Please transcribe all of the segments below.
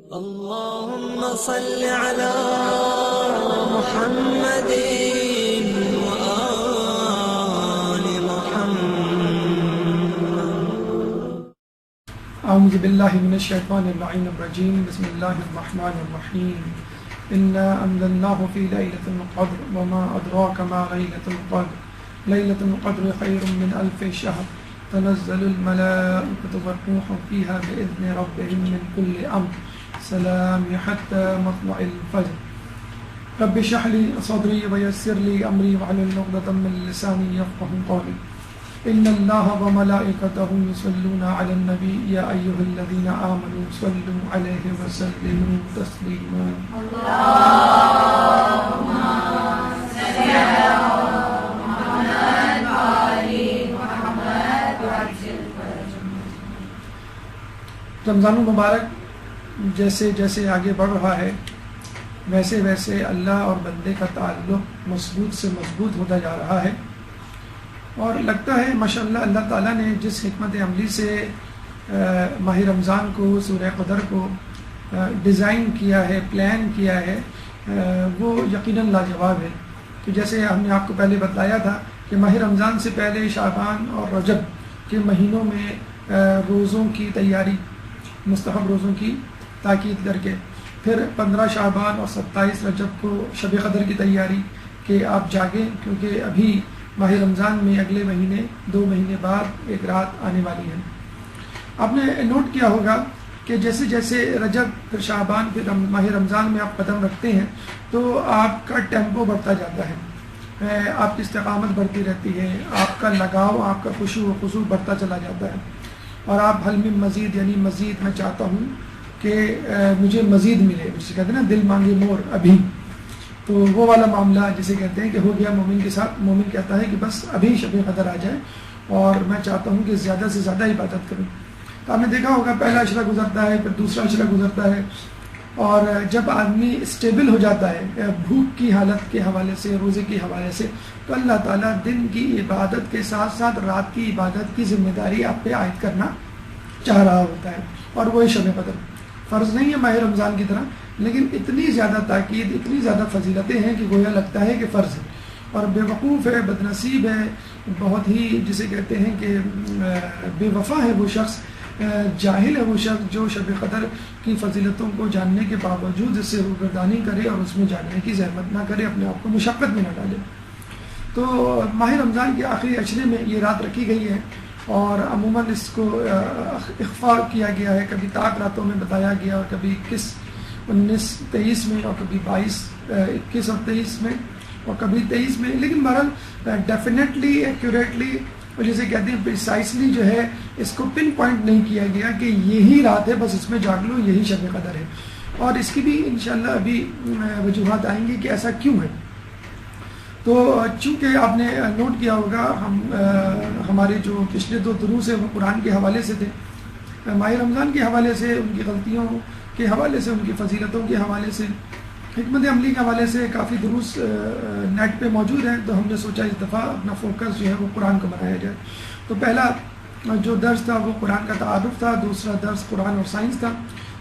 اللهم صل على محمد وآل محمد. اعوذ باللہ من الشیطان اللعین الرجیم. بسم اللہ الرحمن الرحیم. انا انزلناه في ليلة القدر وما أدراك ما ليلة القدر. ليلة القدر خير من 1000 شهر. تنزل الملائكة والروح فيها بإذن ربهم من كل أمر. سلام حتى مطلع الفجر. رب اشرح لي صدري ويسر لي أمري واحلل عقدة من لساني يفقهوا قولي. ان اللہ وملائکتہ یصلون علی النبی یا ایھا الذین آمنوا صلوا علیہ وسلموا تسلیما. اللهم صل علی محمد وآل محمد وعجل فرجهم. رمضان المبارک جیسے جیسے آگے بڑھ رہا ہے ویسے ویسے اللہ اور بندے کا تعلق مضبوط سے مضبوط ہوتا جا رہا ہے، اور لگتا ہے ماشاءاللہ اللہ تعالیٰ نے جس حکمت عملی سے ماہ رمضان کو، سورہ قدر کو ڈیزائن کیا ہے، پلان کیا ہے، وہ یقیناً لاجواب ہے. کہ جیسے ہم نے آپ کو پہلے بتایا تھا کہ ماہ رمضان سے پہلے شعبان اور رجب کے مہینوں میں روزوں کی تیاری، مستحب روزوں کی تاکید کر کے، پھر 15 شعبان اور 27 رجب کو شب قدر کی تیاری کہ آپ جاگیں، کیونکہ ابھی ماہ رمضان میں اگلے مہینے 2 مہینے بعد ایک رات آنے والی ہے. آپ نے نوٹ کیا ہوگا کہ جیسے جیسے رجب پھر شعبان پھر ماہ رمضان میں آپ قدم رکھتے ہیں تو آپ کا ٹیمپو بڑھتا جاتا ہے، آپ کی استقامت بڑھتی رہتی ہے، آپ کا لگاؤ، آپ کا خشوع و خضوع بڑھتا چلا جاتا ہے، اور آپ حل من مزید، یعنی مزید میں چاہتا ہوں کہ مجھے مزید ملے، جسے کہتے ہیں نا دل مانگے مور ابھی، تو وہ والا معاملہ جسے کہتے ہیں کہ ہو گیا مومن کے ساتھ. مومن کہتا ہے کہ بس ابھی شب قدر آ جائے اور میں چاہتا ہوں کہ زیادہ سے زیادہ عبادت کروں. تو آپ نے دیکھا ہوگا پہلا عشرہ گزرتا ہے، پھر دوسرا عشرہ گزرتا ہے، اور جب آدمی اسٹیبل ہو جاتا ہے بھوک کی حالت کے حوالے سے، روزے کے حوالے سے، تو اللہ تعالیٰ دن کی عبادت کے ساتھ ساتھ رات کی عبادت کی ذمہ داری آپ پہ عائد کرنا چاہ رہا ہوتا ہے، اور وہی شب قدر. فرض نہیں ہے ماہ رمضان کی طرح، لیکن اتنی زیادہ تاکید، اتنی زیادہ فضیلتیں ہیں کہ گویا لگتا ہے کہ فرض ہے. اور بے وقوف ہے، بد نصیب ہے، بہت ہی جسے کہتے ہیں کہ بے وفا ہے وہ شخص، جاہل ہے وہ شخص جو شب قدر کی فضیلتوں کو جاننے کے باوجود اس سے روگردانی کرے اور اس میں جاننے کی زحمت نہ کرے، اپنے آپ کو مشقت میں نہ ڈالے. تو ماہ رمضان کے آخری عشرے میں یہ رات رکھی گئی ہے، اور عموماً اس کو اخفاء کیا گیا ہے، کبھی طاق راتوں میں بتایا گیا، اور کبھی 21، 19، 23 میں، اور کبھی 22، 21 اور 23 میں، اور کبھی 23 میں. لیکن بہرحال ڈیفینیٹلی، ایکوریٹلی، اور جسے کہتے ہیں پریسائسلی جو ہے اس کو پن پوائنٹ نہیں کیا گیا کہ یہی رات ہے، بس اس میں جاگ لو، یہی شب قدر ہے. اور اس کی بھی انشاءاللہ ابھی وجوہات آئیں گی کہ ایسا کیوں ہے. تو چونکہ آپ نے نوٹ کیا ہوگا ہمارے جو پچھلے 2 دروس ہیں وہ قرآن کے حوالے سے تھے، ماہ رمضان کے حوالے سے، ان کی غلطیوں کے حوالے سے، ان کی فضیلتوں کے حوالے سے، حکمت عملی کے حوالے سے کافی دروس نیٹ پہ موجود ہیں. تو ہم نے سوچا اس دفعہ اپنا فوکس جو ہے وہ قرآن کو بنایا جائے. تو پہلا جو درس تھا وہ قرآن کا تعارف تھا، دوسرا درس قرآن اور سائنس تھا،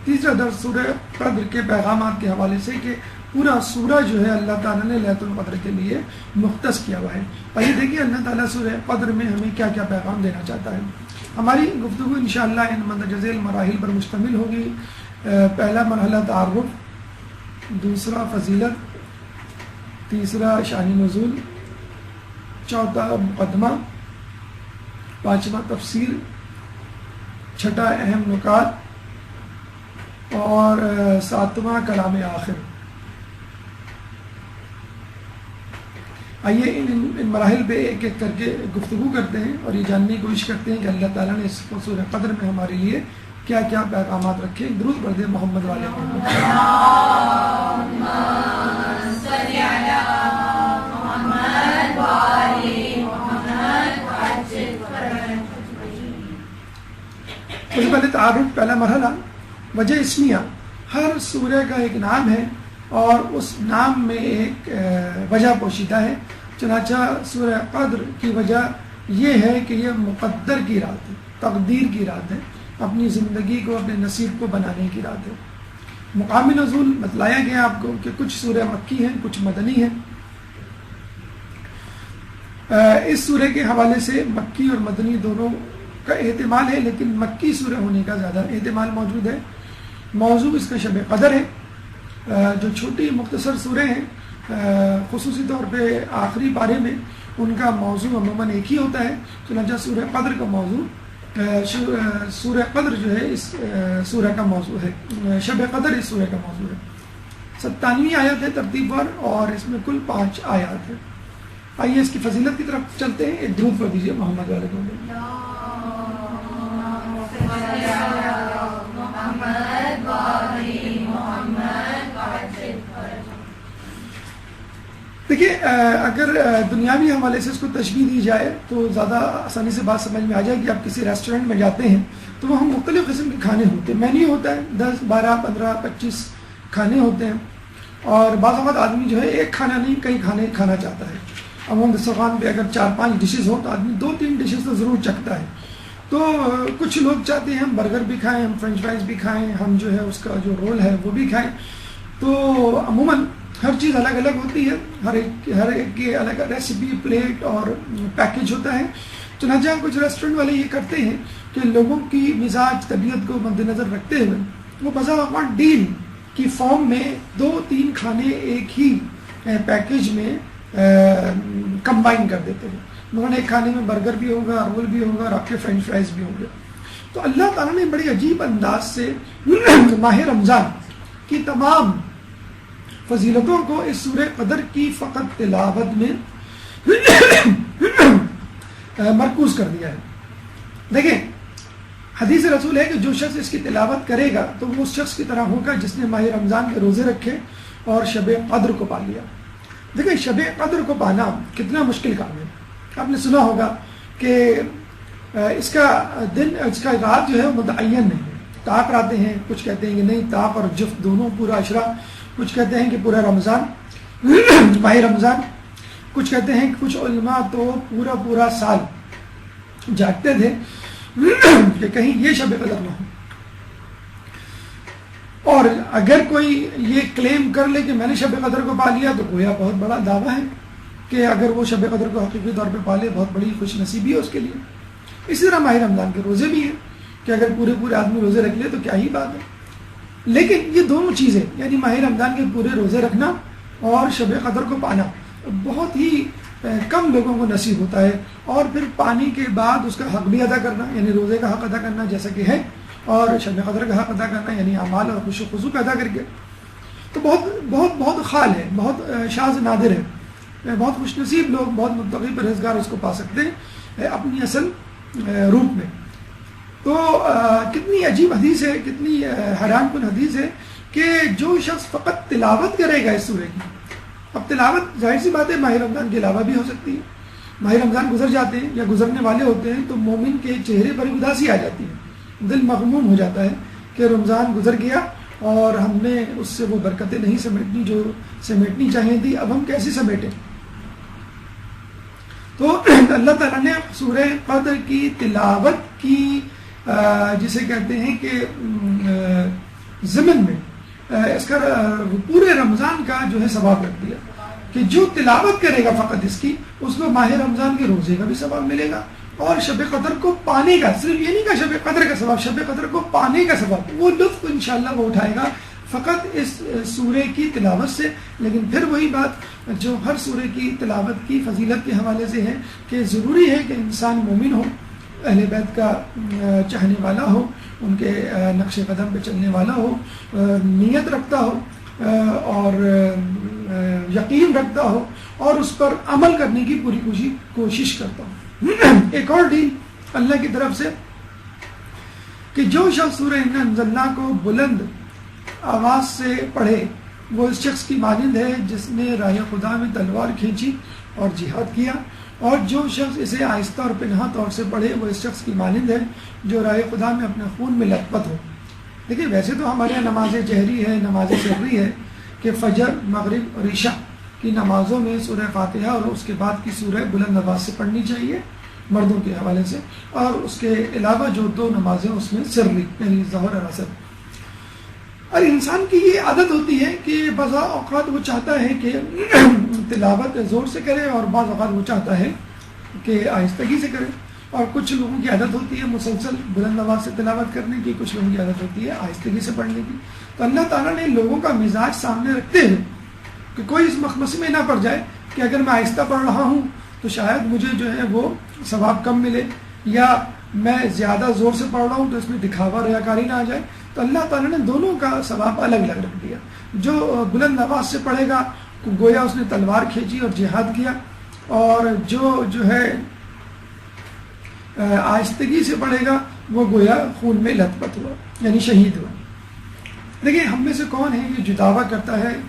تیسرا درس سورہ قدر کے پیغامات کے حوالے سے کہ پورا سورہ جو ہے اللہ تعالیٰ نے لیلۃ القدر کے لیے مختص کیا ہوا ہے. پہلے دیکھیے اللہ تعالیٰ سورہ قدر میں ہمیں کیا کیا پیغام دینا چاہتا ہے. ہماری گفتگو انشاءاللہ ان مندرجہ المراحل پر مشتمل ہوگی. پہلا مرحلہ تعارف، دوسرا فضیلت، تیسرا شان نزول، چوتھا مقدمہ، پانچواں تفسیر، چھٹا اہم نکات، اور ساتواں کلام آخر. آئیے ان مراحل پہ ایک ایک کر کے گفتگو کرتے ہیں اور یہ جاننے کی کوشش کرتے ہیں کہ اللہ تعالیٰ نے اس سورہ قدر میں ہمارے لیے کیا کیا پیغامات رکھے. درود پڑھ دیں محمد والے محمد. اس سے پہلے تعارف، پہلا مرحلہ وجہ اسمیہ. ہر سورہ کا ایک نام ہے اور اس نام میں ایک وجہ پوشیدہ ہے. چنانچہ سورہ قدر کی وجہ یہ ہے کہ یہ مقدر کی رات ہے، تقدیر کی رات ہے، اپنی زندگی کو، اپنے نصیب کو بنانے کی رات ہے. مقام نزول بتلایا گیا آپ کو کہ کچھ سورہ مکی ہیں کچھ مدنی ہیں. اس سورہ کے حوالے سے مکی اور مدنی دونوں کا احتمال ہے، لیکن مکی سورہ ہونے کا زیادہ احتمال موجود ہے. موضوع اس کا شب قدر ہے. جو چھوٹی مختصر سورہ ہیں خصوصی طور پہ آخری پارے میں ان کا موضوع عموماً ایک ہی ہوتا ہے. چنانچہ سورہ قدر کا موضوع سورہ قدر جو ہے اس سورہ کا موضوع ہے. شب قدر اس سورہ کا موضوع ہے. 97 آیات ہے ترتیب پر اور اس میں کل 5 آیات ہے. آئیے اس کی فضیلت کی طرف چلتے ہیں. ایک درود پڑھ دیجیے محمد والے کو. دیکھیے اگر دنیاوی حوالے سے اس کو تشبیہ دی جائے تو زیادہ آسانی سے بات سمجھ میں آ جائے کہ آپ کسی ریسٹورینٹ میں جاتے ہیں تو وہاں مختلف قسم کے کھانے ہوتے ہیں. مینیو ہوتا ہے 10 12 15 25 کھانے ہوتے ہیں اور بعض اوقات آدمی جو ہے ایک کھانا نہیں کئی کھانے کھانا چاہتا ہے. عموماً دسترخوان پہ اگر 4-5 ڈشز ہو تو آدمی 2-3 ڈشز تو ضرور چکھتا ہے. تو کچھ لوگ چاہتے ہیں ہم برگر بھی کھائیں، ہم فرینچ فرائز بھی کھائیں، ہم جو ہے اس کا جو رول ہے وہ بھی کھائیں. تو عموماً ہر چیز الگ الگ ہوتی ہے، ہر ایک کے الگ ریسیپی پلیٹ اور پیکج ہوتا ہے. چنانچہ کچھ ریسٹورینٹ والے یہ کرتے ہیں کہ لوگوں کی مزاج طبیعت کو مد نظر رکھتے ہوئے وہ بذا اوقات ڈیل کی فارم میں 2-3 کھانے ایک ہی پیکج میں کمبائن کر دیتے ہیں. انہوں نے ایک کھانے میں برگر بھی ہوگا، رول بھی ہوگا اور آپ کے فرینچ فرائز بھی ہوں گے. تو اللہ تعالیٰ نے بڑی عجیب انداز سے ماہ رمضان کی تمام فضیلتوں کو اس سورہ قدر کی فقط تلاوت میں مرکوز کر دیا ہے. دیکھیں حدیث رسول ہے کہ جو شخص اس کی تلاوت کرے گا تو وہ اس شخص کی طرح ہوگا جس نے ماہ رمضان کے روزے رکھے اور شب قدر کو پا لیا. دیکھیں شب قدر کو پانا کتنا مشکل کام ہے. آپ نے سنا ہوگا کہ اس کا دن اس کا رات جو ہے وہ متعین نہیں ہے. طاق راتیں ہیں، کچھ کہتے ہیں کہ نہیں طاق اور جفت دونوں پورا عشرہ، کچھ کہتے ہیں کہ پورا رمضان ماہ رمضان، کچھ کہتے ہیں کہ کچھ علماء تو پورا سال جاگتے تھے کہ کہیں یہ شب قدر نہ ہو. اور اگر کوئی یہ کلیم کر لے کہ میں نے شب قدر کو پا لیا تو گویا بہت بڑا دعویٰ ہے کہ اگر وہ شب قدر کو حقیقی طور پہ پا لے بہت بڑی خوش نصیبی ہے اس کے لیے. اسی طرح ماہ رمضان کے روزے بھی ہیں کہ اگر پورے آدمی روزے رکھ لے تو کیا ہی بات ہے. لیکن یہ دونوں چیزیں یعنی ماہ رمضان کے پورے روزے رکھنا اور شب قدر کو پانا بہت ہی کم لوگوں کو نصیب ہوتا ہے. اور پھر پانی کے بعد اس کا حق بھی ادا کرنا یعنی روزے کا حق ادا کرنا جیسا کہ ہے، اور شب قدر کا حق ادا کرنا یعنی اعمال اور خوش و خضوع پیدا کر کے، تو بہت خال ہے، بہت شاذ نادر ہے. بہت خوش نصیب لوگ، بہت متقی پرہیزگار اس کو پا سکتے ہیں اپنی اصل روپ میں. تو کتنی عجیب حدیث ہے، کتنی حیران کن حدیث ہے کہ جو شخص فقط تلاوت کرے گا اس سورہ کی. اب تلاوت ظاہر سی بات ہے ماہ رمضان کے علاوہ بھی ہو سکتی ہے. ماہ رمضان گزر جاتے ہیں یا گزرنے والے ہوتے ہیں تو مومن کے چہرے پر اداسی آ جاتی ہے، دل مغموم ہو جاتا ہے کہ رمضان گزر گیا اور ہم نے اس سے وہ برکتیں نہیں سمیٹنی جو سمیٹنی چاہیے تھی، اب ہم کیسے سمیٹیں. تو اللہ تعالیٰ نے سورہ قدر کی تلاوت کی جسے کہتے ہیں کہ ضمن میں اس کا پورے رمضان کا جو ہے ثواب رکھ دیا کہ جو تلاوت کرے گا فقط اس کی اس کو ماہ رمضان کے روزے کا بھی ثواب ملے گا اور شب قدر کو پانے کا، صرف یہ نہیں کہ شب قدر کا ثواب، شب قدر کو پانے کا ثواب، وہ لطف انشاءاللہ وہ اٹھائے گا فقط اس سورے کی تلاوت سے. لیکن پھر وہی بات جو ہر سورے کی تلاوت کی فضیلت کے حوالے سے ہے کہ ضروری ہے کہ انسان مومن ہو، اہل بیت کا چاہنے والا ہو، ان کے نقش قدم پہ چلنے والا ہو، نیت رکھتا ہو اور یقین رکھتا ہو اور اس پر عمل کرنے کی پوری کوشش کرتا ہو. ایک اور ڈیل اللہ کی طرف سے کہ جو شخص سورہ انا انزلنا کو بلند آواز سے پڑھے وہ اس شخص کی مانند ہے جس نے راہ خدا میں تلوار کھینچی اور جہاد کیا، اور جو شخص اسے آہستہ اور پنہا طور سے پڑھے وہ اس شخص کی مانند ہے جو راہ خدا میں اپنے خون میں لت پت ہو. دیکھیں ویسے تو ہمارے یہاں نماز جہری ہے، نماز سری ہے کہ فجر، مغرب اور عشاء کی نمازوں میں سورہ فاتحہ اور اس کے بعد کی سورہ بلند آواز سے پڑھنی چاہیے مردوں کے حوالے سے، اور اس کے علاوہ جو 2 نمازیں اس میں سری یعنی ظہر اور عصر. اور انسان کی یہ عادت ہوتی ہے کہ بعض اوقات وہ چاہتا ہے کہ تلاوت زور سے کرے اور بعض اوقات وہ چاہتا ہے کہ آہستگی سے کرے. اور کچھ لوگوں کی عادت ہوتی ہے مسلسل بلند آواز سے تلاوت کرنے کی، کچھ لوگوں کی عادت ہوتی ہے آہستگی سے پڑھنے کی. تو اللہ تعالیٰ نے لوگوں کا مزاج سامنے رکھتے ہوئے کہ کوئی اس مخمصے میں نہ پڑ جائے کہ اگر میں آہستہ پڑھ رہا ہوں تو شاید مجھے جو ہے وہ ثواب کم ملے، یا میں زیادہ زور سے پڑھ رہا ہوں تو اس میں دکھاوا ریاکاری نہ آ جائے. تو اللہ تعالیٰ نے دونوں کا ثواب الگ الگ رکھ دیا. جو بلند آواز سے پڑھے گا گویا اس نے تلوار کھینچی اور جہاد کیا، اور جو ہے آہستگی سے پڑھے گا وہ گویا خون میں لت پت ہوا، یعنی شہید ہوا. دیکھیں ہم میں سے کون ہے یہ جو دعویٰ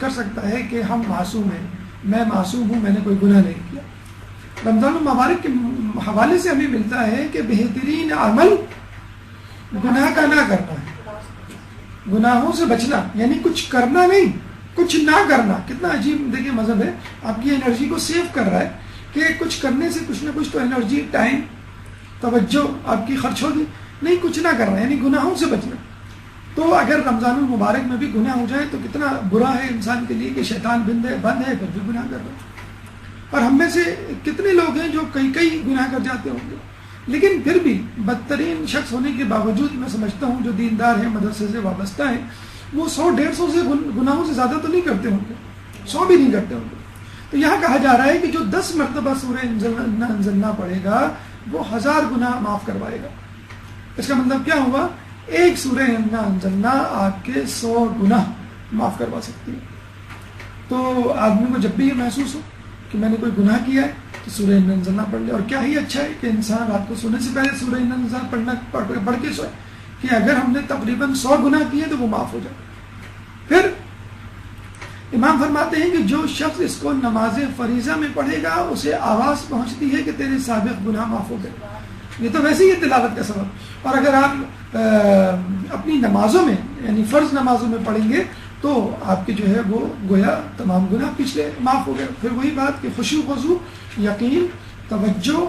کر سکتا ہے کہ ہم معصوم ہیں، میں معصوم ہوں، میں نے کوئی گناہ نہیں کیا. رمضان المبارک کے حوالے سے ہمیں ملتا ہے کہ بہترین عمل گناہ کا نہ کرنا ہے، گناہوں سے بچنا، یعنی کچھ کرنا نہیں، کچھ نہ کرنا. کتنا عجیب دیکھیں مذہب ہے، آپ کی انرجی کو سیو کر رہا ہے کہ کچھ کرنے سے کچھ نہ کچھ تو انرجی، ٹائم، توجہ آپ کی خرچ ہوگی. نہیں، کچھ نہ کرنا یعنی گناہوں سے بچنا. تو اگر رمضان المبارک میں بھی گناہ ہو جائے تو کتنا برا ہے انسان کے لیے کہ شیطان بند ہے پھر بھی گناہ کر رہا ہے. اور ہم میں سے کتنے لوگ ہیں جو کئی گناہ کر جاتے ہوں گے، لیکن پھر بھی بدترین شخص ہونے کے باوجود میں سمجھتا ہوں جو دیندار ہیں، مدرسے سے وابستہ ہیں، وہ 100-150 سے گناہوں سے زیادہ تو نہیں کرتے ہوں گے، 100 بھی نہیں کرتے ہوں گے. تو یہاں کہا جا رہا ہے کہ جو 10 مرتبہ سورہ انزلنا پڑھے گا وہ 1000 گناہ معاف کروائے گا. اس کا مطلب کیا ہوا؟ ایک سورہ انزلنا آپ کے 100 گناہ معاف کروا سکتی ہے. تو آدمی کو جب بھی یہ محسوس ہو کہ میں نے کوئی گناہ کیا ہے تو سورہ انزلنا پڑھ لے. اور کیا ہی اچھا ہے کہ انسان رات کو سونے سے پہلے سورہ انزلنا پڑھ کے سوئے کہ اگر ہم نے تقریباً 100 گناہ کیے تو وہ معاف ہو جائے. پھر امام فرماتے ہیں کہ جو شخص اس کو نماز فریضہ میں پڑھے گا اسے آواز پہنچتی ہے کہ تیرے سابق گناہ معاف ہو گئے. یہ تو ویسے ہی ہے تلاوت کا سبب. اور اگر آپ اپنی نمازوں میں یعنی فرض نمازوں میں پڑھیں گے تو آپ کے جو ہے وہ گویا تمام گناہ پچھلے معاف ہو گئے. پھر وہی بات کہ خشوع خضوع، یقین، توجہ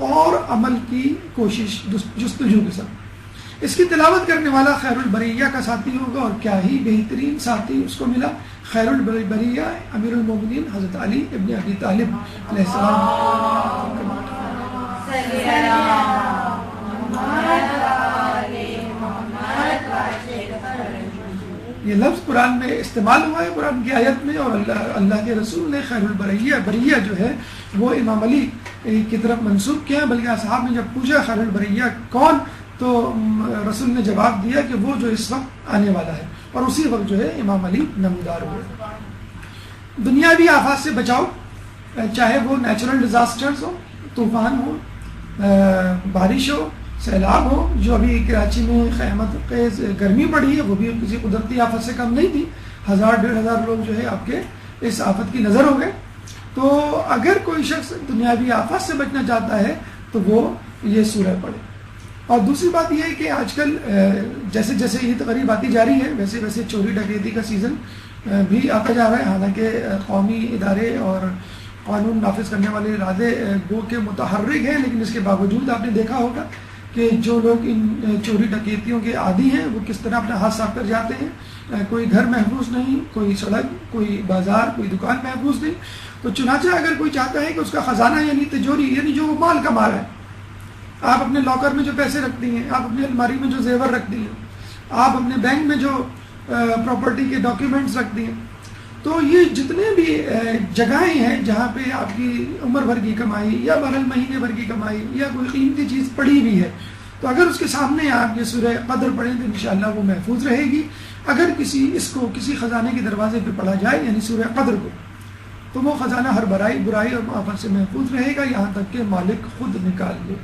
اور عمل کی کوشش، جستجو کے ساتھ. اس کی تلاوت کرنے والا خیر البریہ کا ساتھی ہوگا، اور کیا ہی بہترین ساتھی اس کو ملا. خیر البریہ امیر المومنین حضرت علی ابن ابی طالب علیہ السلام. یہ لفظ قرآن میں استعمال ہوا ہے قرآن کی آیت میں، اور اللہ کے رسول نے خیر البریہ جو ہے وہ امام علی کی طرف منسوب کیا. بلکہ اصحاب نے جب پوچھا خیر البریہ کون، تو رسول نے جواب دیا کہ وہ جو اس وقت آنے والا ہے، اور اسی وقت جو ہے امام علی نمودار ہوئے. دنیاوی آفات سے بچاؤ، چاہے وہ نیچرل ڈیزاسٹرز ہو، طوفان ہو، بارش ہو، سیلاب ہو. جو ابھی کراچی میں قیامت خیز گرمی پڑی ہے وہ بھی کسی قدرتی آفت سے کم نہیں تھی. 1000-1500 لوگ جو ہے آپ کے اس آفت کی نظر ہو گئے. تو اگر کوئی شخص دنیاوی آفات سے بچنا چاہتا ہے تو وہ یہ سورہ پڑھے. اور دوسری بات یہ ہے کہ آج کل جیسے جیسے عید قریب آتی جا رہی ہے ویسے ویسے چوری ڈکیتی کا سیزن بھی آتا جا رہا ہے. حالانکہ قومی ادارے اور قانون نافذ کرنے والے ارادے گو کے متحرک ہیں، لیکن اس کے باوجود آپ نے دیکھا ہوگا کہ جو لوگ ان چوری ڈکیتیوں کے عادی ہیں وہ کس طرح اپنا ہاتھ صاف کر جاتے ہیں. کوئی گھر محفوظ نہیں، کوئی سڑک، کوئی بازار، کوئی دکان محفوظ نہیں. تو چنانچہ اگر کوئی چاہتا ہے کہ اس کا خزانہ یعنی تجوری یعنی جو وہ مال کما رہا ہے، آپ اپنے لاکر میں جو پیسے رکھتی ہیں، آپ اپنی الماری میں جو زیور رکھتی ہیں، آپ اپنے بینک میں جو پراپرٹی کے ڈاکیومنٹس رکھتی ہیں، تو یہ جتنے بھی جگہیں ہیں جہاں پہ آپ کی عمر بھر کی کمائی یا بہرحال مہینے بھر کی کمائی یا کوئی قیمتی چیز پڑی ہوئی ہے، تو اگر اس کے سامنے آپ یہ سورہ قدر پڑھیں تو انشاءاللہ وہ محفوظ رہے گی. اگر کسی خزانے کے دروازے پہ پڑھا جائے یعنی سورہ قدر کو، تو وہ خزانہ ہر برائی اور آفت سے محفوظ رہے گا یہاں تک کہ مالک خود نکال لے.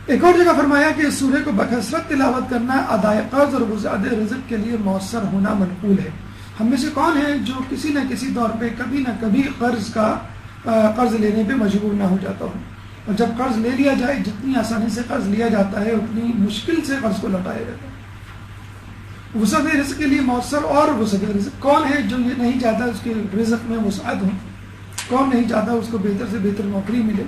ایک اور جگہ فرمایا کہ اس سورہ کو بکثرت تلاوت کرنا ادائے قرض اور وسعت رزق کے لیے مؤثر ہونا منقول ہے. ہم میں سے کون ہے جو کسی نہ کسی طور پہ کبھی نہ کبھی قرض لینے پہ مجبور نہ ہو جاتا ہو؟ اور جب قرض لے لیا جائے، جتنی آسانی سے قرض لیا جاتا ہے اتنی مشکل سے قرض کو لوٹایا جاتا ہے. وسعت رزق کے لیے مؤثر، اور وسعت رزق کون ہے جو یہ نہیں چاہتا اس کے رزق میں وسعت ہو؟ کون نہیں چاہتا اس کو بہتر سے بہتر نوکری ملے؟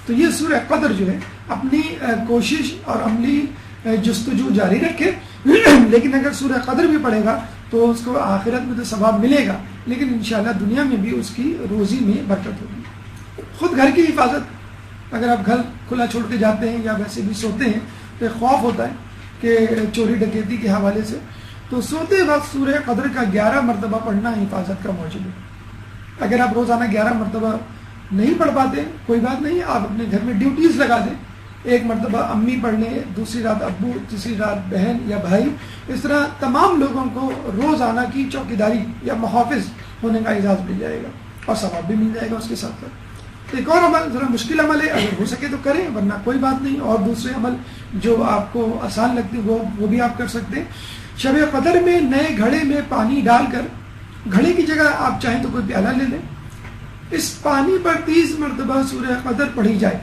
تو یہ سورہ قدر جو ہے اپنی کوشش اور عملی جستجو جاری رکھے لیکن اگر سورہ قدر بھی پڑھے گا تو اس کو آخرت میں تو ثواب ملے گا، لیکن انشاءاللہ دنیا میں بھی اس کی روزی میں برکت ہوگی۔ خود گھر کی حفاظت، اگر آپ گھر کھلا چھوڑ کے جاتے ہیں یا ویسے بھی سوتے ہیں تو ایک خوف ہوتا ہے کہ چوری ڈکیتی کے حوالے سے، تو سوتے وقت سورہ قدر کا 11 مرتبہ پڑھنا حفاظت کا موجب ہے۔ اگر آپ روزانہ 11 مرتبہ نہیں پڑھ پاتے کوئی بات نہیں، آپ اپنے گھر میں ڈیوٹیز لگا دیں، ایک مرتبہ امی پڑھ لیں، دوسری رات ابو، تیسری رات بہن یا بھائی، اس طرح تمام لوگوں کو روزانہ کی چوکیداری یا محافظ ہونے کا اعزاز مل جائے گا اور ثواب بھی مل جائے گا اس کے ساتھ ساتھ۔ ایک اور عمل ذرا مشکل عمل ہے، اگر ہو سکے تو کریں ورنہ کوئی بات نہیں، اور دوسرے عمل جو آپ کو آسان لگتے ہیں وہ بھی آپ کر سکتے ہیں۔ شب قدر میں نئے گھڑے میں پانی ڈال کر، گھڑے کی جگہ آپ چاہیں تو کوئی پیالہ لے لیں، اس پانی پر 30 مرتبہ سورہ قدر پڑھی جائے،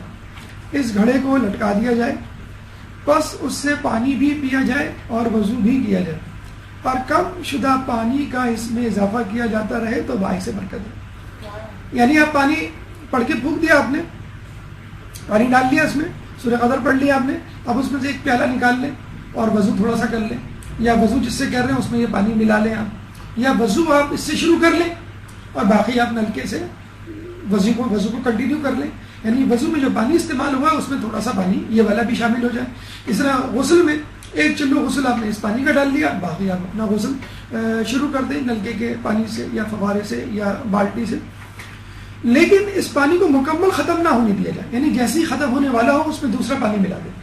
اس گھڑے کو لٹکا دیا جائے، بس اس سے پانی بھی پیا جائے اور وضو بھی کیا جائے، اور کم شدہ پانی کا اس میں اضافہ کیا جاتا رہے تو باعث برکت ہے۔ یعنی آپ پانی پڑھ کے پھونک دیا، آپ نے پانی ڈال لیا، اس میں سورہ قدر پڑھ لیا آپ نے، اب اس میں سے ایک پیالہ نکال لیں اور وضو تھوڑا سا کر لیں، یا وضو جس سے کر رہے ہیں اس میں یہ پانی ملا لیں آپ، یا وضو آپ اس سے شروع کر لیں اور باقی آپ نلکے سے وضو کو کنٹینیو کر لیں، یعنی وضو میں جو پانی استعمال ہوا ہے اس میں تھوڑا سا پانی یہ والا بھی شامل ہو جائے۔ اس طرح غسل میں ایک چلو غسل آپ نے اس پانی کا ڈال لیا، باقی آپ اپنا غسل شروع کر دیں نلکے کے پانی سے یا فوارے سے یا بالٹی سے، لیکن اس پانی کو مکمل ختم نہ ہونے دیا جائے، یعنی جیسے ہی ختم ہونے والا ہو اس میں دوسرا پانی ملا دیں۔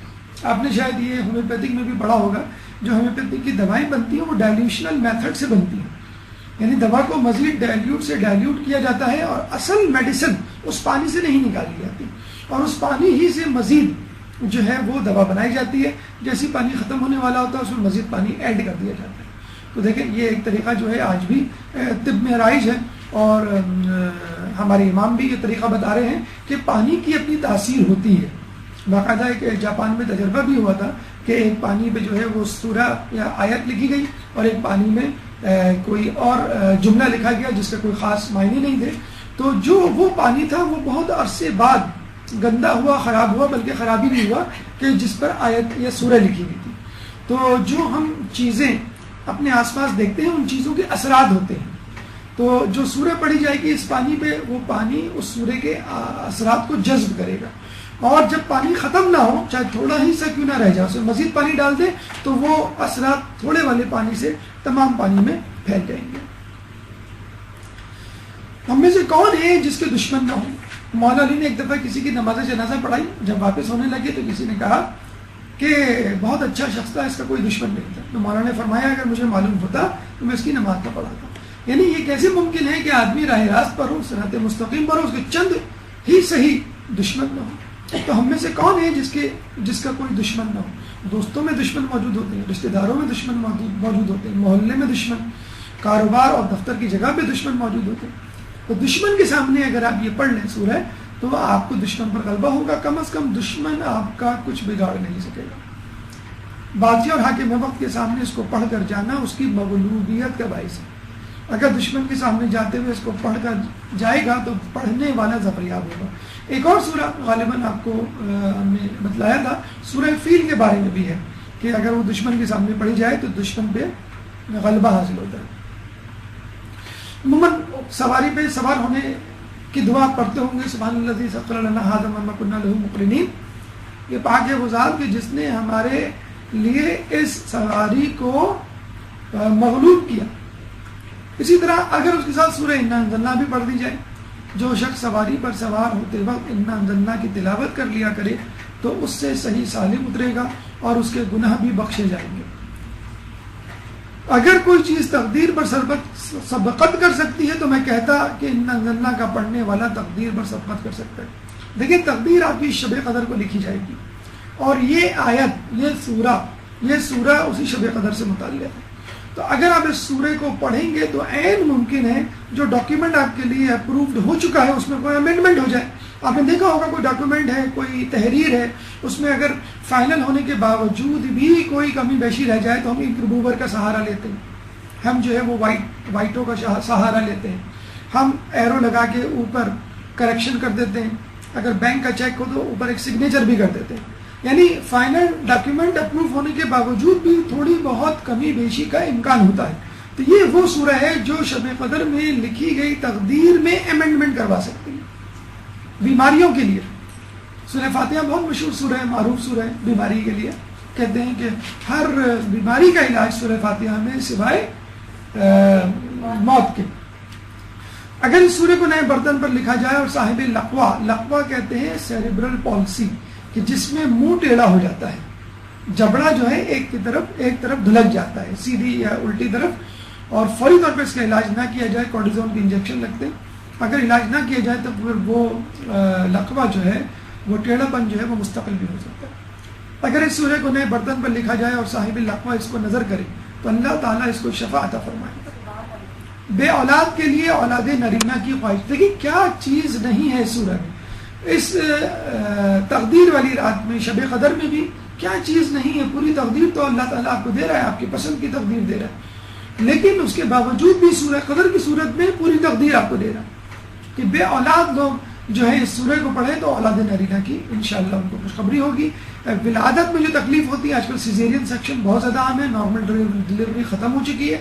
آپ نے شاید یہ ہومیوپیتھک میں بھی پڑھا ہوگا، جو ہومیوپیتھک کی دوائیں بنتی ہیں وہ ڈائلیوشنل میتھڈ سے بنتی ہیں، یعنی دوا کو مزید ڈائلیوٹ کیا جاتا ہے اور اصل میڈیسن اس پانی سے نہیں نکالی جاتی، اور اس پانی ہی سے مزید جو ہے وہ دوا بنائی جاتی ہے، جیسے پانی ختم ہونے والا ہوتا ہے اس میں مزید پانی ایڈ کر دیا جاتا ہے۔ تو دیکھیں یہ ایک طریقہ جو ہے آج بھی طب میں رائج ہے، اور ہمارے امام بھی یہ طریقہ بتا رہے ہیں کہ پانی کی اپنی تاثیر ہوتی ہے۔ باقاعدہ ایک جاپان میں تجربہ بھی ہوا تھا کہ ایک پانی پہ جو ہے وہ سورہ یا آیت لکھی گئی اور ایک پانی میں کوئی اور جملہ لکھا گیا جس کا کوئی خاص معنی نہیں تھے، تو جو وہ پانی تھا وہ بہت عرصے بعد گندا ہوا، خراب ہوا، بلکہ خراب ہی نہیں ہوا کہ جس پر آیت یا سورہ لکھی گئی تھی۔ تو جو ہم چیزیں اپنے آس پاس دیکھتے ہیں ان چیزوں کے اثرات ہوتے ہیں، تو جو سورہ پڑھی جائے گی اس پانی پہ، وہ پانی اس سورہ کے اثرات کو جذب کرے گا، اور جب پانی ختم نہ ہو، چاہے تھوڑا ہی سا کیوں نہ رہ جائے، اس میں مزید پانی ڈال دیں تو وہ اثرات تھوڑے والے پانی سے تمام پانی میں پھیل جائیں گے۔ ہم میں سے کون ہے جس کے دشمن نہ ہو؟ مولانا علی نے ایک دفعہ کسی کی نماز جنازہ پڑھائی، جب واپس ہونے لگے تو کسی نے کہا کہ بہت اچھا شخص تھا، اس کا کوئی دشمن نہیں تھا۔ تو مولانا نے فرمایا اگر مجھے معلوم ہوتا تو میں اس کی نماز نہ پڑھاتا۔ یعنی یہ کیسے ممکن ہے کہ آدمی راہ راست پر ہو، صراط مستقیم پر ہو، اس کے چند ہی صحیح دشمن نہ ہو؟ تو ہم میں سے کون ہے جس کا کوئی دشمن نہ ہو؟ دوستوں میں دشمن موجود ہوتے ہیں، رشتہ داروں میں دشمن موجود ہوتے ہیں، محلے میں دشمن، کاروبار اور دفتر کی جگہ پہ دشمن موجود ہوتے ہیں۔ تو دشمن کے سامنے اگر آپ یہ پڑھ لیں سورہ تو آپ کو دشمن پر غلبہ ہوگا، کم از کم دشمن آپ کا کچھ بگاڑ نہیں سکے گا۔ بادشاہ اور حاکم وقت کے سامنے اس کو پڑھ کر جانا اس کی مغلوبیت کا باعث ہے۔ اگر دشمن کے سامنے جاتے ہوئے اس کو پڑھ کر جائے گا تو پڑھنے والا ظفریاب ہوگا۔ ایک اور سورہ غالباً آپ کو ہم نے بتلایا تھا، سورہ فیل کے بارے میں بھی ہے کہ اگر وہ دشمن کے سامنے پڑھی جائے تو دشمن پہ غلبہ حاصل ہوتا ہے۔ عموماً سواری پہ سوار ہونے کی دعا پڑھتے ہوں گے، سبحان الذی سخر لنا ھذا وما كنا له مقرنین۔ یہ پاک ہے وہ ذات کہ جس نے ہمارے لیے اس سواری کو مغلوب کیا۔ اسی طرح اگر اس کے ساتھ سورہ انا انزلنا بھی پڑھ دی جائے، جو شخص سواری پر سوار ہوتے وقت انا انزلنا کی تلاوت کر لیا کرے تو اس سے صحیح سالم اترے گا اور اس کے گناہ بھی بخشے جائیں گے۔ اگر کوئی چیز تقدیر پر سبقت کر سکتی ہے تو میں کہتا کہ انا انزلنا کا پڑھنے والا تقدیر پر سبقت کر سکتا ہے۔ لیکن تقدیر آپ کی شب قدر کو لکھی جائے گی، اور یہ آیت، یہ سورہ اسی شب قدر سے متعلق ہے۔ تو اگر آپ اس سورہ کو پڑھیں گے تو عین ممکن ہے جو ڈاکیومنٹ آپ کے لیے اپرووڈ ہو چکا ہے اس میں کوئی امینڈمنٹ ہو جائے۔ آپ نے دیکھا ہوگا کوئی ڈاکیومنٹ ہے، کوئی تحریر ہے، اس میں اگر فائنل ہونے کے باوجود بھی کوئی کمی بیشی رہ جائے تو ہم انک ریموور کا سہارا لیتے ہیں، ہم جو ہے وہ وائٹوں کا سہارا لیتے ہیں، ہم ایرو لگا کے اوپر کریکشن کر دیتے ہیں، اگر بینک کا چیک ہو تو اوپر ایک سگنیچر بھی کر دیتے ہیں۔ یعنی فائنل ڈاکیومنٹ اپروو ہونے کے باوجود بھی تھوڑی بہت کمی بیشی کا امکان ہوتا ہے. تو یہ وہ سورہ ہے جو شب قدر میں لکھی گئی تقدیر میں امینڈمنٹ کروا سکتی ہے بیماریوں کے لیے. سورہ فاتحہ بہت مشہور سورہ ہے، معروف سورہ ہے بیماری کے لیے. کہتے ہیں کہ ہر بیماری کا علاج سورہ فاتحہ میں سوائے موت کے. اگر اس سورہ کو نئے برتن پر لکھا جائے اور صاحب لقوا کہتے ہیں سیریبرل پالسی، کہ جس میں منہ ٹیڑھا ہو جاتا ہے، جبڑا جو ہے ایک طرف دھلک جاتا ہے سیدھی یا الٹی طرف، اور فوری طور پہ اس کا علاج نہ کیا جائے، کورٹیزون کی انجیکشن لگتے ہیں. اگر علاج نہ کیا جائے تو پھر وہ لقوا جو ہے، وہ ٹیڑھا پن جو ہے وہ مستقل بھی ہو سکتا ہے. اگر اس سورہ کو نئے برتن پر لکھا جائے اور صاحب لقوا اس کو نظر کرے تو اللہ تعالیٰ اس کو شفا عطا فرمائے گا. بے اولاد کے لیے اولاد نرینہ کی خواہش. دیکھیے کیا چیز نہیں ہے اس سورہ میں. اس تقدیر والی رات میں، شب قدر میں بھی کیا چیز نہیں ہے. پوری تقدیر تو اللہ تعالیٰ آپ کو دے رہا ہے، آپ کی پسند کی تقدیر دے رہا ہے، لیکن اس کے باوجود بھی سورہ قدر کی صورت میں پوری تقدیر آپ کو دے رہا ہے کہ بے اولاد لوگ جو ہے اس سورہ کو پڑھیں تو اولاد نرینہ کی انشاءاللہ ان کو خوشخبری ہوگی. ولادت میں جو تکلیف ہوتی ہے، آج کل سیزیرین سیکشن بہت زیادہ عام ہے، نارمل ڈلیوری ختم ہو چکی ہے.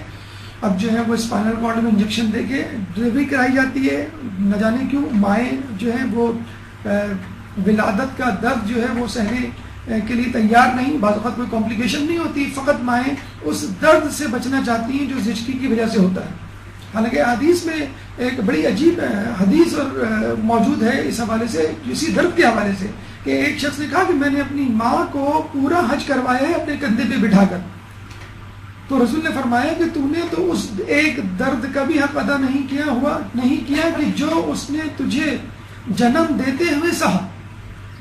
اب جو ہے وہ اسپائنل کارڈ میں انجیکشن دے کے ڈلیوری کرائی جاتی ہے. نہ جانے کیوں مائیں جو ہیں وہ ولادت کا درد جو ہے وہ سہنے کے لیے تیار نہیں. بعض اوقات کوئی کمپلیکیشن نہیں ہوتی، فقط مائیں اس درد سے بچنا چاہتی ہیں جو زچگی کی وجہ سے ہوتا ہے. حالانکہ حدیث میں ایک بڑی عجیب حدیث اور موجود ہے اس حوالے سے، اسی درد کے حوالے سے، کہ ایک شخص نے کہا کہ میں نے اپنی ماں کو پورا حج کروایا ہے اپنے کندھے پہ بٹھا کر. تو رسول نے فرمایا کہ تو نے تو اس ایک درد کا بھی حق ادا نہیں کیا کہ جو اس نے تجھے جنم دیتے ہوئے سہا.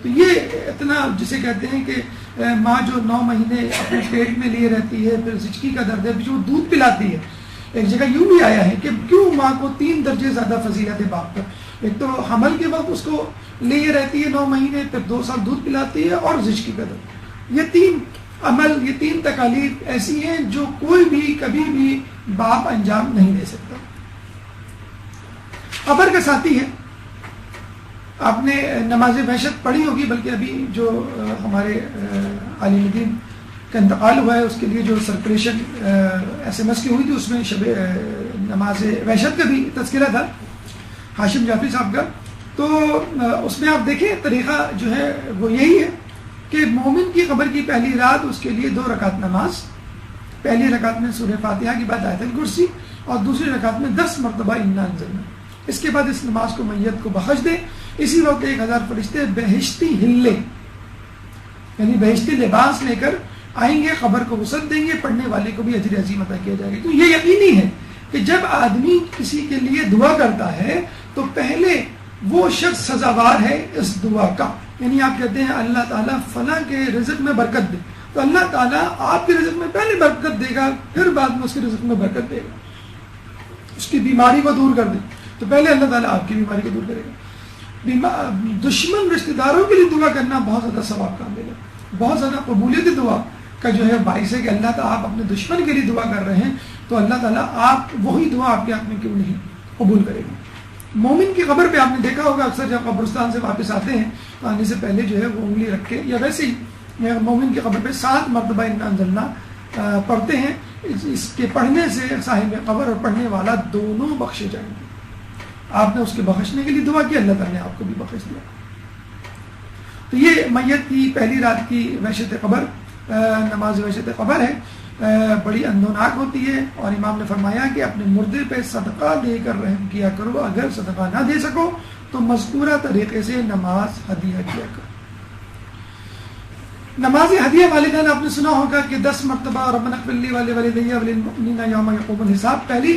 تو یہ اتنا جسے کہتے ہیں کہ ماں جو 9 مہینے اپنے پیٹ میں لیے رہتی ہے، پھر زچگی کا درد ہے، پھر جو دودھ پلاتی ہے. ایک جگہ یوں بھی آیا ہے کہ کیوں ماں کو 3 درجے زیادہ فضیلت ہے باپ پر. ایک تو حمل کے وقت اس کو لیے رہتی ہے 9 مہینے، پھر 2 سال دودھ پلاتی ہے، اور زچگی کا درد. یہ 3 عمل، یہ 3 تکالیف ایسی ہیں جو کوئی بھی کبھی بھی باپ انجام نہیں دے سکتا. قبر کا ساتھی ہے. آپ نے نماز وحشت پڑھی ہوگی، بلکہ ابھی جو ہمارے عالم دین کا انتقال ہوا ہے اس کے لیے جو سرکولیشن SMS کی ہوئی تھی، اس میں شب نماز وحشت کا بھی تذکرہ تھا ہاشم جعفری صاحب کا. تو اس میں آپ دیکھیں طریقہ جو ہے وہ یہی ہے کہ مومن کی قبر کی پہلی رات اس کے لیے 2 رکعت نماز، پہلی رکعت میں سورہ فاتحہ کے بعد آیت الکرسی، اور دوسری رکعت میں 10 مرتبہ انا انزلنا. اس کے بعد اس نماز کو میت کو بخش دے. اسی وقت 1000 فرشتے بہشتی ہلے، یعنی بہشتی لباس لے کر آئیں گے، قبر کو وسعت دیں گے، پڑھنے والے کو بھی اجر عظیم عطا کیا جائے گا. تو یہ یقینی ہے کہ جب آدمی کسی کے لیے دعا کرتا ہے تو پہلے وہ شخص سزاوار ہے اس دعا کا. یعنی آپ کہتے ہیں اللہ تعالیٰ فلاں کے رزق میں برکت دے، تو اللہ تعالیٰ آپ کے رزق میں پہلے برکت دے گا، پھر بعد میں اس کے رزق میں برکت دے گا. اس کی بیماری کو دور کر دے تو پہلے اللہ تعالیٰ آپ کی بیماری کو دور کرے گا. دشمن رشتہ داروں کے لیے دعا کرنا بہت زیادہ ثواب کا عمل ہے، بہت زیادہ قبولیت دعا کا جو ہے باعث ہے کہ اللہ تعالیٰ آپ اپنے دشمن کے لیے دعا کر رہے ہیں تو اللہ تعالیٰ آپ وہی دعا آپ کے حق میں کیوں نہیں قبول کرے گا. مومن کی قبر پہ آپ نے دیکھا ہوگا اکثر جب قبرستان سے واپس آتے ہیں تو آنے سے پہلے جو ہے وہ انگلی رکھ کے، یا ویسے ہی مومن کی قبر پہ 7 مرتبہ انا انزلنا پڑھتے ہیں. اس کے پڑھنے سے صاحب قبر اور پڑھنے والا دونوں بخشے جائیں گے. آپ نے اس کے بخشنے کے لیے دعا کی، اللہ تعالیٰ نے آپ کو بھی بخش دیا. تو یہ میت کی پہلی رات کی وحشت قبر، نماز وحشت قبر ہے، بڑی اندوناک ہوتی ہے. اور امام نے فرمایا کہ اپنے مردے پہ صدقہ دے کر رحم کیا کرو، اگر صدقہ نہ دے سکو تو مذکورہ طریقے سے نماز ہدیہ کیا کرو. نماز ہدیہ والدین آپ نے سنا ہوگا کہ 10 مرتبہ ربنا اغفر لی ولوالدی وللمؤمنین یوم یقوم الحساب پہلی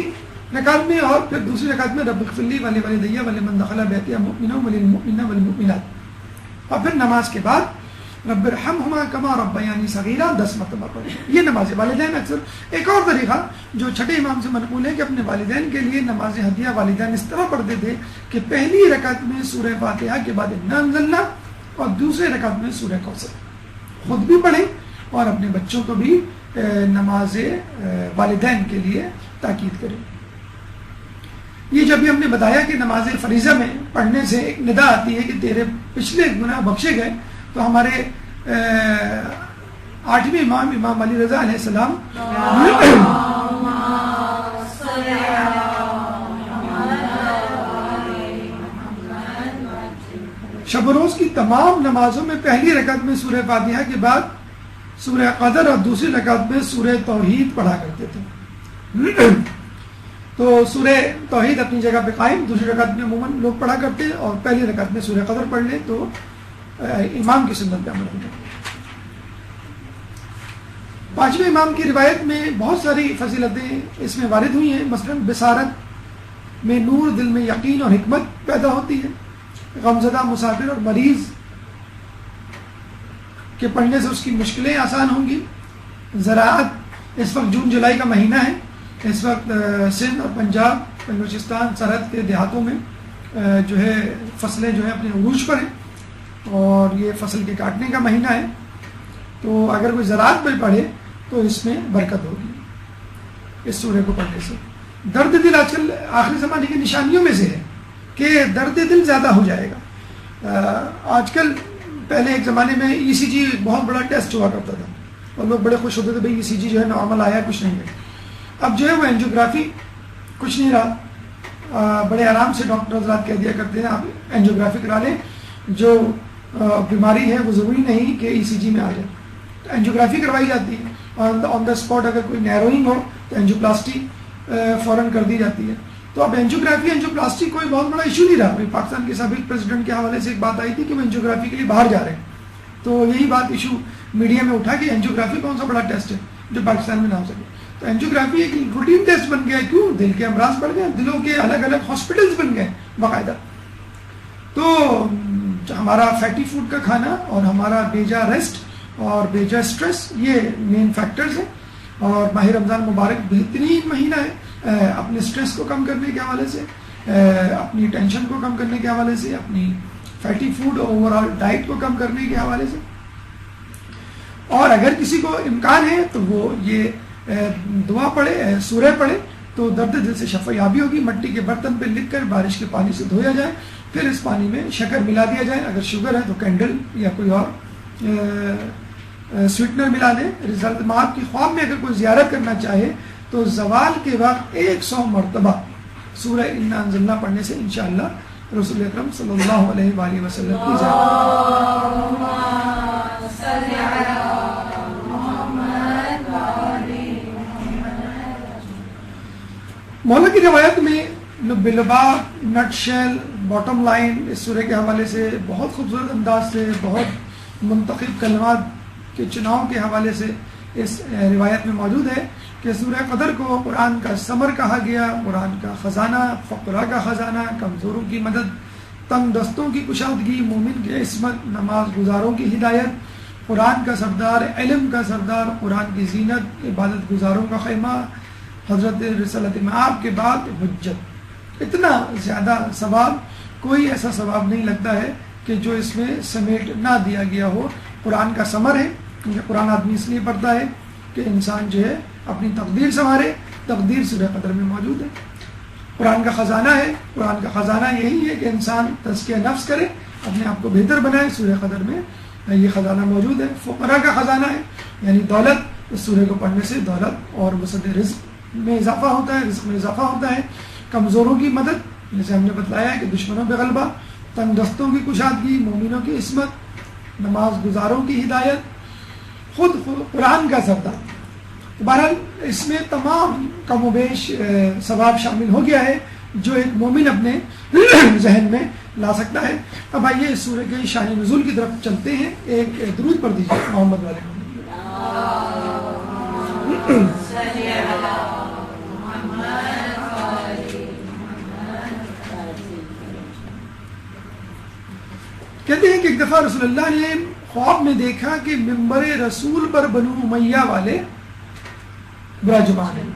رکعت میں، اور پھر دوسری رکعت میں رب اغفر لی ولوالدی ولمن دخل بیتی مؤمنا وللمؤمنین والمؤمنات. اور پھر نماز کے بعد رب ارحمہما کما ربیانی صغیرا 10 مرتبہ پڑھیں. یہ نماز والدین. اکثر ایک اور طریقہ جو چھٹے امام سے منقول ہے کہ اپنے والدین کے لیے نماز ہدیہ والدین اس طرح پڑھتے تھے کہ پہلی رکعت میں سورہ فاتحہ کے بعد انا انزلنا، اور دوسرے رکعت میں سورہ کوثر. خود بھی پڑھیں اور اپنے بچوں کو بھی نماز والدین کے لیے تاکید کریں. یہ جب بھی ہم نے بتایا کہ نماز فریضہ میں پڑھنے سے ایک ندا آتی ہے کہ تیرے پچھلے گناہ بخشے گئے، تو ہمارے آٹھویں امام امام علی رضا علیہ السلام شب و روز کی تمام نمازوں میں پہلی رکعت میں سورہ فاتحہ کے بعد سورہ قدر اور دوسری رکعت میں سورہ توحید پڑھا کرتے تھے. تو سورہ توحید اپنی جگہ پہ قائم، دوسری رکعت میں عموماً لوگ پڑھا کرتے ہیں، اور پہلی رکعت میں سورہ قدر پڑھ لیں تو امام کی سنت پہ عمل ہوتا ہے. پانچویں امام کی روایت میں بہت ساری فضیلتیں اس میں وارد ہوئی ہیں. مثلا بصارت میں نور، دل میں یقین اور حکمت پیدا ہوتی ہے. غمزدہ مسافر اور مریض کے پڑھنے سے اس کی مشکلیں آسان ہوں گی. زراعت، اس وقت جون جولائی کا مہینہ ہے، اس وقت سندھ اور پنجاب، بلوچستان سرحد کے دیہاتوں میں جو ہے فصلیں جو ہیں اپنے عروج پر ہیں، اور یہ فصل کے کاٹنے کا مہینہ ہے. تو اگر کوئی زراعت میں پڑھے تو اس میں برکت ہوگی اس سورہ کو پڑھنے سے. درد دل آج کل آخری زمانے کی نشانیوں میں سے ہے کہ درد دل زیادہ ہو جائے گا. آج کل پہلے ایک زمانے میں ای سی جی بہت بڑا ٹیسٹ ہوا کرتا تھا اور لوگ بڑے خوش ہوتے تھے بھائی ای سی جی جو ہے نارمل آیا کچھ نہیں ہے. اب جو ہے وہ اینجیوگرافی کچھ نہیں رہا. بڑے آرام سے ڈاکٹر حضرات کہہ دیا کرتے ہیں آپ اینجیوگرافی کرا لیں، جو بیماری ہے وہ ضروری نہیں کہ ای سی جی میں آ جائے. تو اینجیوگرافی کروائی جاتی ہے، آن دا اسپاٹ اگر کوئی نیروئنگ ہو تو اینجیوپلاسٹی فوراً کر دی جاتی ہے. تو اب اینجیوگرافی اینجیوپلاسٹی کوئی بہت بڑا ایشو نہیں رہا. پاکستان کے سابق پریزیڈنٹ کے حوالے سے ایک بات آئی تھی کہ وہ اینجیوگرافی کے لیے باہر جا رہے ہیں، تو یہی بات ایشو میڈیا میں اٹھا کہ اینجیوگرافی کون سا بڑا ٹیسٹ ہے جو پاکستان میں نہ ہو سکے. تو اینجیوگرافی ایک روٹین ٹیسٹ بن گیا. کیوں؟ دل کے امراض بڑھ گئے، دلوں کے الگ الگ ہاسپٹلس بن گئے باقاعدہ. تو ہمارا فیٹی فوڈ کا کھانا اور ہمارا بیجا ریسٹ اور بیجا سٹریس یہ مین فیکٹرز ہیں. اور ماہ رمضان مبارک بہترین مہینہ ہے اپنے سٹریس کو کم کرنے کے حوالے سے، اپنی ٹینشن کو کم کرنے کے حوالے سے، اپنی فیٹی فوڈ اور اوور آل ڈائٹ کو کم کرنے کے حوالے سے. اور اگر کسی کو امکان ہے تو وہ یہ دعا پڑھے، سورہ پڑھے تو درد دل سے شفا یابی ہوگی. مٹی کے برتن پہ لکھ کر بارش کے پانی سے دھویا جائے، پھر اس پانی میں شکر ملا دیا جائے. اگر شوگر ہے تو کینڈل یا کوئی اور سویٹنر ملا دیں. رزلٹ میں آپ کی خواب میں اگر کوئی زیارت کرنا چاہے تو زوال کے وقت 100 مرتبہ سورہ انا انزلنا پڑھنے سے انشاءاللہ رسول اکرم صلی اللہ علیہ وآلہ وسلم کی مولا کی روایت میں بلبا نٹ شیل باٹم لائن اس سورہ کے حوالے سے بہت خوبصورت انداز سے، بہت منتخب کلمات کے چناؤ کے حوالے سے اس روایت میں موجود ہے کہ سورہ قدر کو قرآن کا ثمر کہا گیا، قرآن کا خزانہ، فقراء کا خزانہ، کمزوروں کی مدد، تنگ دستوں کی کشادگی، مومن کی عصمت، نماز گزاروں کی ہدایت، قرآن کا سردار، علم کا سردار، قرآن کی زینت، عبادت گزاروں کا خیمہ، حضرت رسالت مآب کے بعد حجت. اتنا زیادہ ثواب کوئی ایسا ثواب نہیں لگتا ہے کہ جو اس میں سمیٹ نہ دیا گیا ہو. قرآن کا ثمر ہے، کیونکہ قرآن آدمی اس لیے پڑھتا ہے کہ انسان جو ہے اپنی تقدیر سنوارے. تقدیر سورہ قدر میں موجود ہے. قرآن کا خزانہ ہے، قرآن کا خزانہ یہی ہے کہ انسان تزکیہ نفس کرے، اپنے آپ کو بہتر بنائے. سورہ قدر میں یہ خزانہ موجود ہے. فقراء کا خزانہ ہے، یعنی دولت. اس سورہ کو پڑھنے سے دولت اور وسعت رزق میں اضافہ ہوتا ہے، رزق میں اضافہ ہوتا ہے. کمزوروں کی مدد، جیسے ہم نے بتلایا ہے کہ دشمنوں پہ غلبہ، تنگ دستوں کی کشادگی، مومنوں کی عصمت، نماز گزاروں کی ہدایت، خود قرآن کا سردار. بہرحال اس میں تمام کم و بیش ثواب شامل ہو گیا ہے جو ایک مومن اپنے ذہن میں لا سکتا ہے. اب آئیے اس سورہ کے شان نزول کی طرف چلتے ہیں. ایک درود پڑھ دیجیے محمد والے کو. کہتے ہیں کہ ایک دفعہ رسول اللہ نے خواب میں دیکھا کہ منبر رسول پر بنو امیہ والے براجمان ہیں.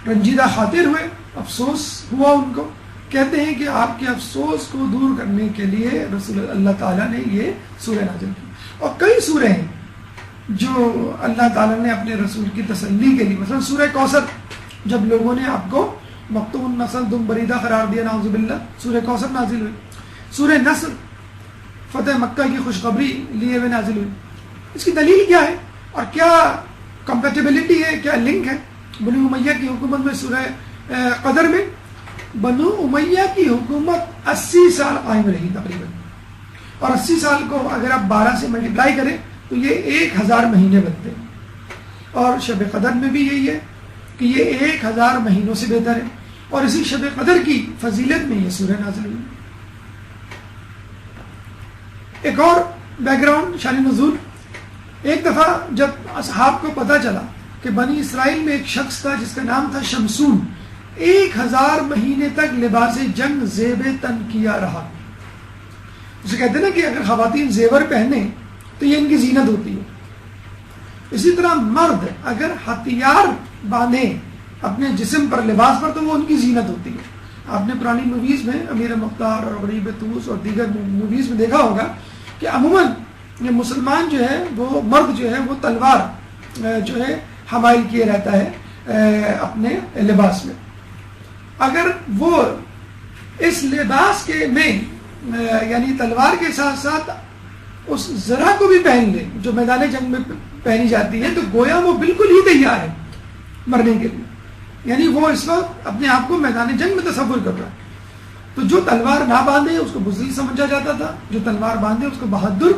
رنجیدہ خاطر ہوئے، افسوس ہوا ان کو. کہتے ہیں کہ آپ کے افسوس کو دور کرنے کے لیے رسول اللہ تعالیٰ نے یہ سورہ نازل کی. اور کئی سورہ ہیں جو اللہ تعالیٰ نے اپنے رسول کی تسلی کے لیے، مثلا سورہ کوثر، جب لوگوں نے آپ کو مقتون نسل دم بریدہ قرار دیا، نعوذ باللہ، سورہ کوثر نازل ہوئی. سورہ نصر فتح مکہ کی خوشخبری لیے ہوئے نازل ہوئی. اس کی دلیل کیا ہے اور کیا کمپیٹیبلٹی ہے, کیا لنک ہے بنو امیہ کی حکومت میں؟ سورہ قدر میں بنو امیہ کی حکومت 80 سال قائم رہی تقریباً, اور 80 سال کو اگر آپ 12 سے ملٹیپلائی کریں تو یہ 1000 مہینے بنتے ہیں. اور شب قدر میں بھی یہی ہے کہ یہ 1000 مہینوں سے بہتر ہے, اور اسی شب قدر کی فضیلت میں یہ سورہ نازل ہوئی. ایک اور بیک گراؤنڈ شان نزول, ایک دفعہ جب اصحاب کو پتہ چلا کہ بنی اسرائیل میں ایک شخص تھا جس کا نام تھا شمسون, 1000 مہینے تک لباس جنگ زیب تن کیا رہا. اسے کہتے ہیں نا کہ اگر خواتین زیور پہنے تو یہ ان کی زینت ہوتی ہے, اسی طرح مرد اگر ہتھیار باندھے اپنے جسم پر, لباس پر, تو وہ ان کی زینت ہوتی ہے. آپ نے پرانی موویز میں امیر مختار اور غریب طوس اور دیگر موویز میں دیکھا ہوگا کہ عموماً یہ مسلمان جو ہے وہ مرد جو ہے وہ تلوار جو ہے حمائل کیے رہتا ہے اپنے لباس میں. اگر وہ اس لباس کے میں یعنی تلوار کے ساتھ ساتھ اس زرہ کو بھی پہن لے جو میدان جنگ میں پہنی جاتی ہے, تو گویا وہ بالکل ہی تیار ہے مرنے کے لیے, یعنی وہ اس وقت اپنے آپ کو میدان جنگ میں تصور کر رہا ہے. تو جو تلوار نہ باندھے اس کو بزدل سمجھا جاتا تھا, جو تلوار باندھے اس کو بہادر,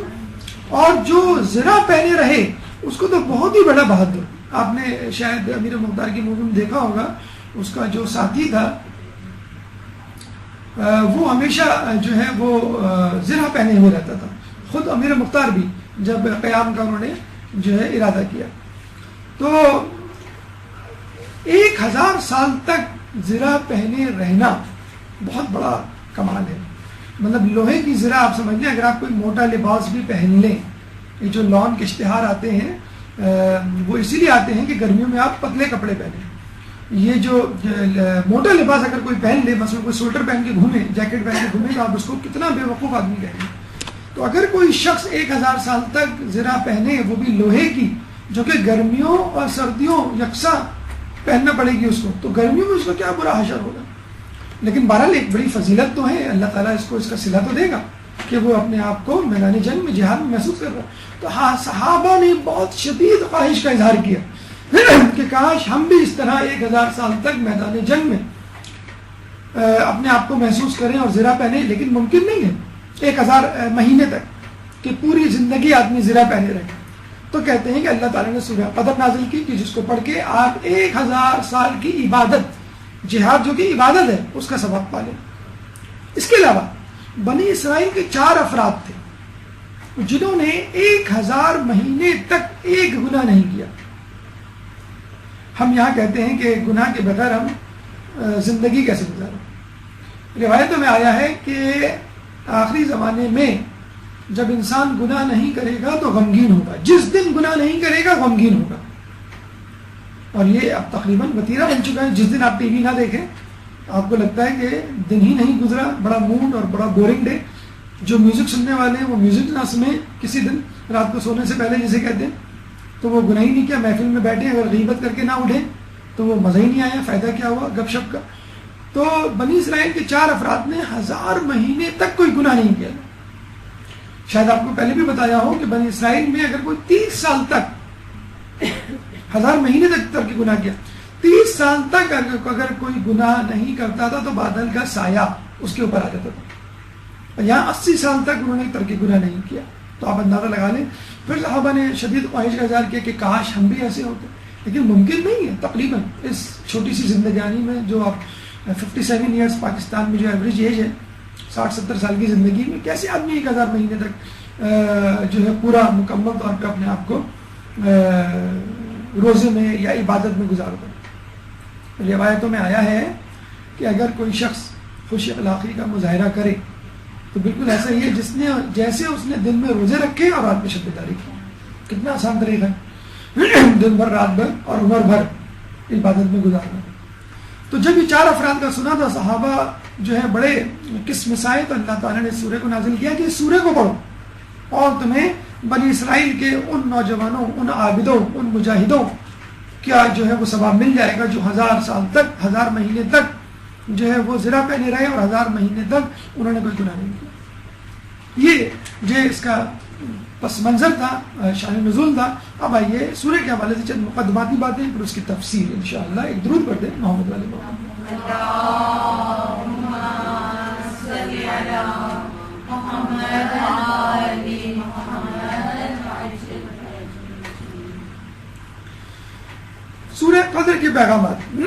اور جو زرہ پہنے رہے اس کو تو بہت ہی بڑا بہادر. آپ نے شاید امیر مختار کی مووی میں دیکھا ہوگا, اس کا جو ساتھی تھا وہ ہمیشہ جو ہے وہ زرہ پہنے ہوئے رہتا تھا. خود امیر مختار بھی جب قیام کا انہوں نے جو ہے ارادہ کیا, تو 1000 سال تک زرہ پہنے رہنا بہت بڑا کمال ہے. مطلب لوہے کی زرہ آپ سمجھ لیں, اگر آپ کوئی موٹا لباس بھی پہن لیں, یہ جو لان کے اشتہار آتے ہیں وہ اسی لیے آتے ہیں کہ گرمیوں میں آپ پتلے کپڑے پہنیں. یہ جو موٹا لباس اگر کوئی پہن لے, مثلا کوئی سویٹر پہن کے گھومے, جیکٹ پہن کے گھومے, تو آپ اس کو کتنا بے وقوف آدمی کہیں گے. تو اگر کوئی شخص 1000 سال تک زرہ پہنے, وہ بھی لوہے کی, جو کہ گرمیوں اور سردیوں یکساں پہننا پڑے گی اس کو, تو گرمیوں میں اس کو کیا برا حشر ہوگا. لیکن بہرحال ایک بڑی فضیلت تو ہے, اللہ تعالیٰ اس کو اس کا صلہ تو دے گا کہ وہ اپنے آپ کو میدان جنگ میں جہاد میں محسوس کر رہا ہے. تو ہاں, صحابہ نے بہت شدید خواہش کا اظہار کیا کہ کاش ہم بھی اس طرح 1000 سال تک میدان جنگ میں اپنے آپ کو محسوس کریں اور زرہ پہنے. لیکن ممکن نہیں ہے 1000 مہینے تک کہ پوری زندگی آدمی زرہ پہنے رہے. تو کہتے ہیں کہ اللہ تعالیٰ نے سورہ قدر نازل کی کہ جس کو پڑھ کے آپ 1000 سال کی عبادت, جہاد جو کہ عبادت ہے, اس کا ثواب پا لیں. اس کے علاوہ بنی اسرائیل کے 4 افراد تھے جنہوں نے 1000 مہینے تک ایک گناہ نہیں کیا. ہم یہاں کہتے ہیں کہ گناہ کے بغیر ہم زندگی کیسے گزاریں. روایتوں میں آیا ہے کہ آخری زمانے میں جب انسان گناہ نہیں کرے گا تو غمگین ہوگا. جس دن گناہ نہیں کرے گا غمگین ہوگا. اور یہ اب تقریباً وتیرہ بن چکا ہے. جس دن آپ ٹی وی نہ دیکھیں آپ کو لگتا ہے کہ دن ہی نہیں گزرا, بڑا موڈ اور بڑا بورنگ ڈے. جو میوزک سننے والے ہیں وہ میوزک نہ سنیں کسی دن رات کو سونے سے پہلے جسے کہتے ہیں, تو وہ گناہ ہی نہیں کیا. محفل میں بیٹھے اگر غیبت کر کے نہ اٹھیں تو وہ مزہ ہی نہیں آیا, فائدہ کیا ہوا گپ شپ کا. تو بنی اسرائیل کے 4 افراد نے 1000 مہینے تک کوئی گناہ نہیں کیا. شاید آپ کو پہلے بھی بتایا ہو کہ بنی اسرائیل میں اگر کوئی 30 سال تک 1000 مہینے تک ترک گناہ کیا, 30 سال تک اگر کوئی گناہ نہیں کرتا تھا تو بادل کا سایہ اس کے اوپر آ جاتا تھا. یہاں 80 سال تک انہوں نے ترک گناہ نہیں کیا. تو آپ اندازہ لگا لیں. پھر صحابہ نے شدید خواہش کا اظہار کیا کہ کاش ہم بھی ایسے ہوتے, لیکن ممکن نہیں ہے. تقریباً اس چھوٹی سی زندگانی میں جو آپ 57 ایئرس پاکستان میں جو ایوریج ایج ہے 60-70 سال کی زندگی میں, کیسے آدمی 1000 مہینے تک جو ہے پورا مکمل طور پہ اپنے آپ کو روزے میں یا عبادت میں گزارتا. روایتوں میں آیا ہے کہ اگر کوئی شخص خوش اخلاقی کا مظاہرہ کرے تو بالکل ایسا ہی ہے جیسے اس نے دن میں روزے رکھے اور رات میں شب داری کی. کتنا آسان طریقہ ہے دن بھر رات بھر اور عمر بھر عبادت میں گزارنا. تو جب یہ 4 افراد کا سنا تھا صحابہ جو ہے بڑے قسم سائے, تو اللہ تعالیٰ نے سورہ کو نازل کیا کہ اس سورہ کو پڑھو اور تمہیں بنی اسرائیل کے ان نوجوانوں, ان عابدوں, ان مجاہدوں کیا جو ہے وہ ثواب مل جائے گا جو 1000 سال تک 1000 مہینے تک جو ہے وہ زرہ پہنے رہے اور 1000 مہینے تک انہوں نے کوئی گناہ نہیں کیا. یہ جو اس کا پس منظر تھا، شان نزول تھا. اب آئیے سورہ کے حوالے سے چند مقدماتی باتیں پھر اس کی تفصیل انشاءاللہ. ایک درود پڑھ دیں محمد والے محمد. سورہ قدر کے پیغامات.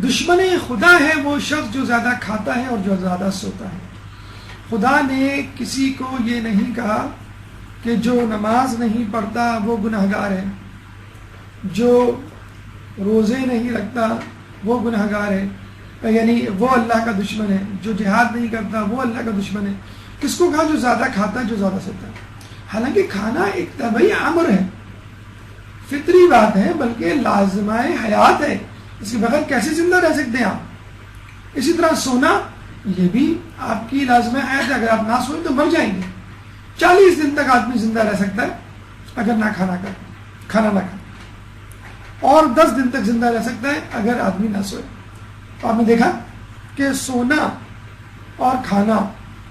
دشمن خدا ہے وہ شخص جو زیادہ کھاتا ہے اور جو زیادہ سوتا ہے. خدا نے کسی کو یہ نہیں کہا کہ جو نماز نہیں پڑھتا وہ گنہگار ہے، جو روزے نہیں رکھتا وہ گنہگار ہے، یعنی وہ اللہ کا دشمن ہے. جو جہاد نہیں کرتا وہ اللہ کا دشمن ہے. کس کو کہا؟ جو زیادہ کھاتا ہے، جو زیادہ سوتا ہے. حالانکہ کھانا ایک طبعی امر ہے، فطری بات ہے، بلکہ لازمہ حیات ہے. اس کے بغیر کیسے زندہ رہ سکتے ہیں آپ؟ اسی طرح سونا یہ بھی آپ کی لازمہ حیات ہے. اگر آپ نہ سوئیں تو مر جائیں گے. 40 دن تک آدمی زندہ رہ سکتا ہے اگر نہ کھانا نہ کھائے، اور 10 دن تک زندہ رہ سکتا ہے اگر آدمی نہ سوئے. تو آپ نے دیکھا کہ سونا اور کھانا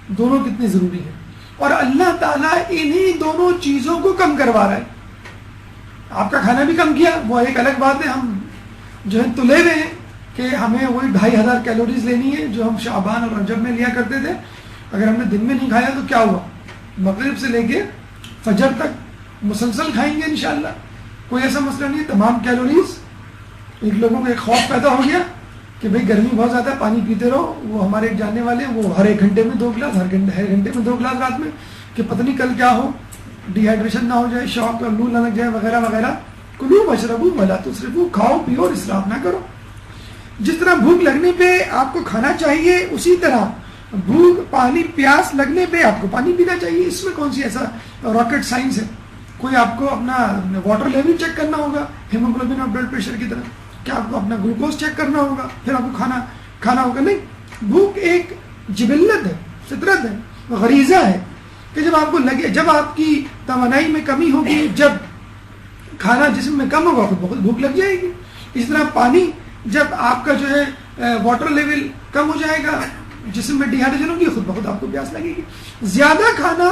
دونوں کتنے ضروری ہیں، اور اللہ تعالیٰ انہی دونوں چیزوں کو کم کروا رہا ہے. آپ کا کھانا بھی کم کیا، وہ ایک الگ بات ہے. ہم جو ہے تلے ہوئے ہیں کہ ہمیں وہی 2500 کیلوریز لینی ہے جو ہم شعبان اور رجب میں لیا کرتے تھے. اگر ہم نے دن میں نہیں کھایا تو کیا ہوا؟ مغرب سے لے کے فجر تک مسلسل کھائیں گے انشاءاللہ. کوئی ایسا مسئلہ نہیں ہے. تمام کیلوریز. ایک لوگوں کو ایک خوف پیدا ہو گیا کہ بھئی گرمی بہت زیادہ ہے، پانی پیتے رہو. وہ ہمارے ایک جاننے والے ہیں، وہ ہر 1 گھنٹے میں 2 گلاس، ہر گھنٹے میں 2 گلاس رات میں، کہ پتہ نہیں کل کیا ہو، ڈی ہائیڈریشن نہ ہو جائے، شوق اور لو نہ لگ جائے وغیرہ وغیرہ. کلو واشربو ولا تسرفو، کھاؤ پیو اور اسراف نہ کرو. جس طرح بھوک لگنے پہ آپ کو کھانا چاہیے، اسی طرح بھوک پیاس لگنے پہ آپ کو پانی پینا چاہیے. اس میں کون سی ایسا راکٹ سائنس ہے؟ کوئی آپ کو اپنا واٹر لیول چیک کرنا ہوگا ہیموگلوبن اور بلڈ پریشر کی طرح؟ کیا آپ کو اپنا گلوکوز چیک کرنا ہوگا پھر آپ کو کھانا ہوگا؟ نہیں. بھوک ایک جبلت ہے، فطرت ہے، غریزہ ہے کہ جب آپ کو لگے، جب آپ کی توانائی میں کمی ہوگی، جب کھانا جسم میں کم ہوگا، خود بخود بھوک لگ جائے گی. اس طرح پانی، جب آپ کا جو ہے واٹر لیول کم ہو جائے گا، جسم میں ڈی ہائیڈریشن ہوگی، خود بخود آپ کو پیاس لگے گی. زیادہ کھانا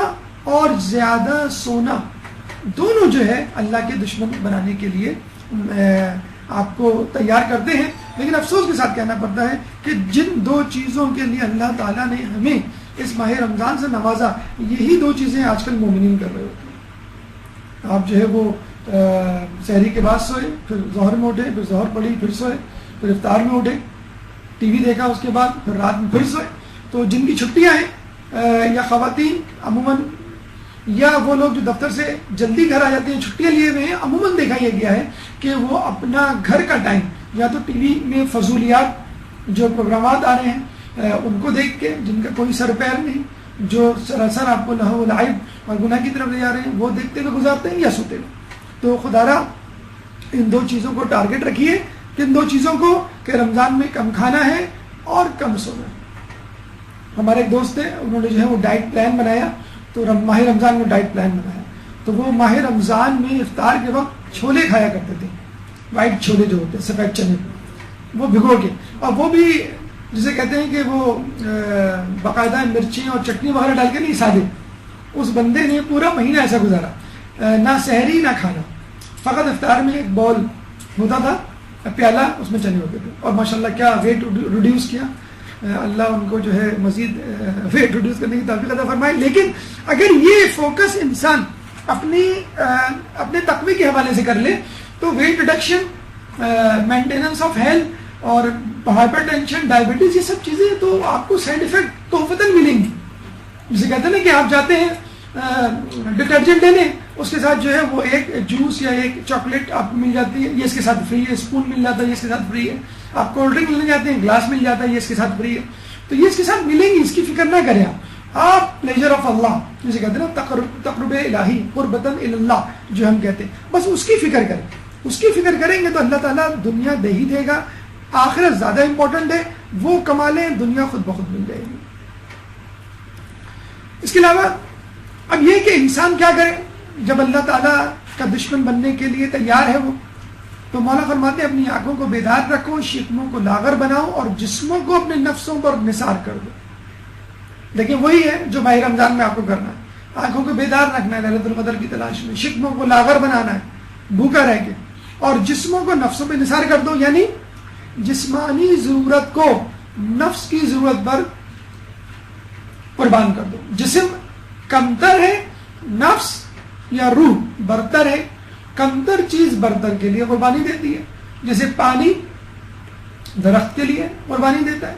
اور زیادہ سونا دونوں جو ہے اللہ کے دشمن بنانے کے لیے آپ کو تیار کرتے ہیں. لیکن افسوس کے ساتھ کہنا پڑتا ہے کہ جن 2 چیزوں کے لیے اللہ تعالیٰ نے ہمیں اس ماہ رمضان سے نوازا، یہی 2 چیزیں آج کل مومنین کر رہے ہوتے ہیں. آپ جو ہے وہ سحری کے بعد سوئے، پھر ظہر میں اٹھے، پھر ظہر پڑھی، پھر سوئے، پھر افطار میں اٹھے، ٹی وی دیکھا، اس کے بعد پھر رات میں پھر سوئے. تو جن کی چھٹیاں ہیں، یا خواتین عموماً، یا وہ لوگ جو دفتر سے جلدی گھر آ جاتے ہیں، چھٹیاں لیے ہوئے ہیں، عموماً دیکھا یہ گیا ہے کہ وہ اپنا گھر کا ٹائم یا تو ٹی وی میں فضولیات جو پروگرامات آ رہے ہیں ان کو دیکھ کے، جن کا کوئی سر پیر نہیں، جو سراسر آپ کو لہو و لعب اور گناہ کی طرف لے جا رہے ہیں، وہ دیکھتے ہوئے گزارتے ہیں یا سوتے ہوئے. تو خدا را ان 2 چیزوں کو ٹارگٹ رکھیے، کن 2 چیزوں کو؟ کہ رمضان میں کم کھانا ہے اور کم سونا ہے. ہمارے ایک دوست ہیں، انہوں نے جو ہے وہ ڈائٹ پلان بنایا، تو ماہ رمضان میں ڈائٹ پلان بنایا. تو وہ ماہ رمضان میں افطار کے وقت چھولے کھایا کرتے تھے، وائٹ چھولے جو ہوتے ہیں، سفید چنے، وہ بھگو کے، اور وہ بھی جسے کہتے ہیں کہ وہ باقاعدہ مرچیں اور چٹنی وغیرہ ڈال کے نہیں، سادے. اس بندے نے پورا مہینہ ایسا گزارا، نہ سحری نہ کھانا، فقط افطار میں ایک بول ہوتا تھا، پیالہ، اس میں چنے ہوتے تھے، اور ماشاءاللہ کیا ویٹ ریڈیوس کیا. اللہ ان کو جو ہے مزید ویٹ ریڈیوس کرنے کی توفیق عطا فرمائے. لیکن اگر یہ فوکس انسان اپنے تقوی کے حوالے سے کر لے تو weight reduction, maintenance of health اور ہائپر ٹینشن، ڈائبٹیز، یہ سب چیزیں تو آپ کو سائڈ افیکٹ تحفتاً ملیں گی. جسے کہتے ہیں نا کہ آپ جاتے ہیں ڈٹرجنٹ لینے، اس کے ساتھ جو ہے وہ ایک جوس یا ایک چاکلیٹ آپ کو مل جاتی ہے، یہ اس کے ساتھ فری ہے، اسپون مل جاتا ہے، یہ اس کے ساتھ فری ہے. آپ کولڈ ڈرنک لینے جاتے ہیں، گلاس مل جاتا ہے، یہ اس کے ساتھ فری ہے. تو یہ اس کے ساتھ ملیں گی، اس کی فکر نہ کریں. آپ پلیجر آف اللہ جسے کہتے ہیں نا، تقرب الہی، قربتاً اللہ جو ہم کہتے ہیں، بس اس کی فکر کریں. اس کی فکر کریں گے تو اللہ تعالیٰ دنیا دے ہی دے گا. آخرت زیادہ امپورٹنٹ ہے، وہ کما لیں، دنیا خود بخود مل جائے گی. اس کے علاوہ اب یہ کہ انسان کیا کرے جب اللہ تعالیٰ کا دشمن بننے کے لیے تیار ہے وہ، تو مولا فرماتے ہیں اپنی آنکھوں کو بیدار رکھو، شکموں کو لاغر بناؤ اور جسموں کو اپنے نفسوں پر نثار کر دو. دیکھیں وہی ہے جو ماہ رمضان میں آپ کو کرنا ہے، آنکھوں کو بیدار رکھنا ہے لیلۃ القدر کی تلاش میں، شکموں کو لاغر بنانا ہے بھوکا رہ کے، اور جسموں کو نفسوں پہ نثار کر دو، یعنی جسمانی ضرورت کو نفس کی ضرورت پر قربان کر دو۔ جسم کمتر ہے، نفس یا روح برتر ہے، کمتر چیز برتر کے لیے قربانی دیتی ہے، جیسے پانی درخت کے لیے قربانی دیتا ہے،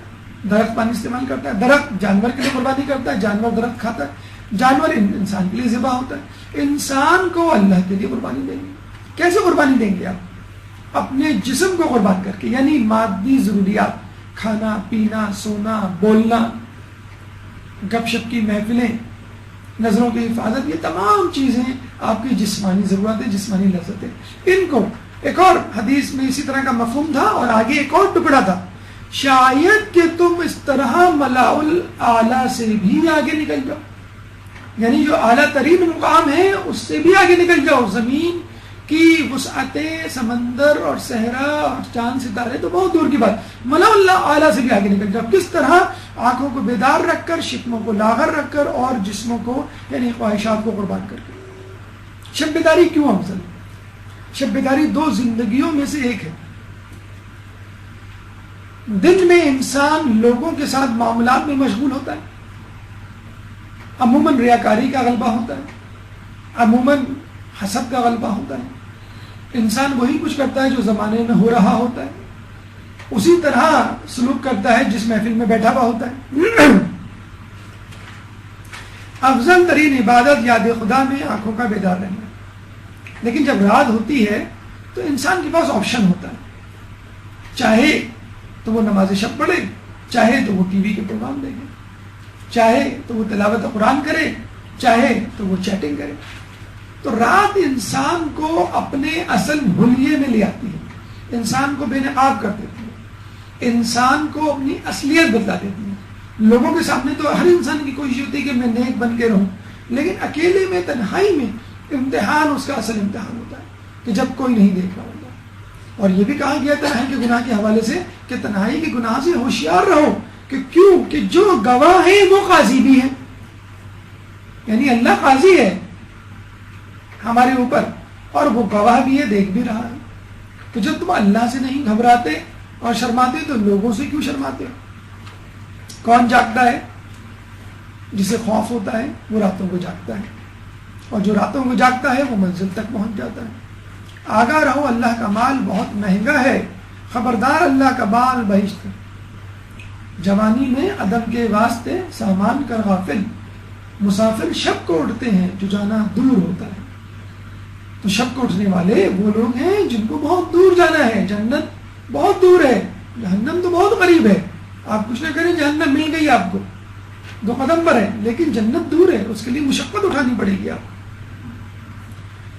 درخت پانی استعمال کرتا ہے، درخت جانور کے لیے قربانی کرتا ہے، جانور درخت کھاتا ہے، جانور انسان کے لیے ذبح ہوتا ہے، انسان کو اللہ کے لیے قربانی دیں گے۔ کیسے قربانی دیں گے آپ؟ اپنے جسم کو قربان کر کے، یعنی مادی ضروریات، کھانا پینا، سونا، بولنا، گپ شپ کی محفلیں، نظروں کی حفاظت، یہ تمام چیزیں آپ کی جسمانی ضرورتیں، جسمانی لذتیں، ان کو ایک اور حدیث میں اسی طرح کا مفہوم تھا، اور آگے ایک اور ٹکڑا تھا، شاید کہ تم اس طرح ملاء الاعلیٰ سے بھی آگے نکل جاؤ، یعنی جو اعلیٰ ترین مقام ہے اس سے بھی آگے نکل جاؤ، زمین کی وسعتیں، سمندر اور صحرا اور چاند ستارے تو بہت دور کی بات، ملاء الاعلیٰ سے بھی آگے نکل جاؤ۔ کس طرح؟ آنکھوں کو بیدار رکھ کر، شکموں کو لاغر رکھ کر، اور جسموں کو یعنی خواہشات کو قربان کر کے۔ شب بیداری کیوں افضل؟ شب بیداری دو زندگیوں میں سے ایک ہے۔ دن میں انسان لوگوں کے ساتھ معاملات میں مشغول ہوتا ہے، عموماً ریاکاری کا غلبہ ہوتا ہے، عموماً حسد کا غلبہ ہوتا ہے، انسان وہی کچھ کرتا ہے جو زمانے میں ہو رہا ہوتا ہے، اسی طرح سلوک کرتا ہے جس محفل میں بیٹھا ہوا ہوتا ہے۔ افضل ترین عبادت یاد خدا میں آنکھوں کا بیدار رہنا، لیکن جب رات ہوتی ہے تو انسان کے پاس آپشن ہوتا ہے، چاہے تو وہ نماز شب پڑھے، چاہے تو وہ ٹی وی کے پروگرام دیکھے، چاہے تو وہ تلاوت قرآن کرے، چاہے تو وہ چیٹنگ کرے۔ تو رات انسان کو اپنے اصل حلیے میں لے آتی ہے، انسان کو بے نقاب کر دیتی ہے، انسان کو اپنی اصلیت بتلا دیتی ہے۔ لوگوں کے سامنے تو ہر انسان کی کوشش ہوتی ہے کہ میں نیک بن کے رہوں، لیکن اکیلے میں، تنہائی میں امتحان اس کا اصل امتحان ہوتا ہے کہ جب کوئی نہیں دیکھ رہا ہوتا۔ اور یہ بھی کہا گیا تنہائی کے گناہ کے حوالے سے کہ تنہائی کے گناہ سے ہوشیار رہو، کہ کیوں کہ جو گواہ ہے وہ قاضی بھی ہے، یعنی اللہ قاضی ہے ہمارے اوپر، اور وہ گواہ بھی ہے، دیکھ بھی رہا ہے۔ تو جب تم اللہ سے نہیں گھبراتے اور شرماتے تو لوگوں سے کیوں شرماتے؟ کون جاگتا ہے؟ جسے خوف ہوتا ہے وہ راتوں کو جاگتا ہے، اور جو راتوں کو جاگتا ہے وہ منزل تک پہنچ جاتا ہے۔ آگاہ رہو، اللہ کا مال بہت مہنگا ہے، خبردار اللہ کا مال بہشت ہے۔ جوانی میں عدم کے واسطے سامان کر غافل، مسافر شب کو اٹھتے ہیں جو جانا دور ہوتا ہے۔ تو شب کو اٹھنے والے وہ لوگ ہیں جن کو بہت دور جانا ہے، جنت بہت دور ہے، جہنم تو بہت قریب ہے۔ آپ کچھ نہ کریں، جہنم مل گئی آپ کو، 2 قدم پر ہے، لیکن جنت دور ہے، اس کے لیے مشقت اٹھانی پڑے گی آپ کو۔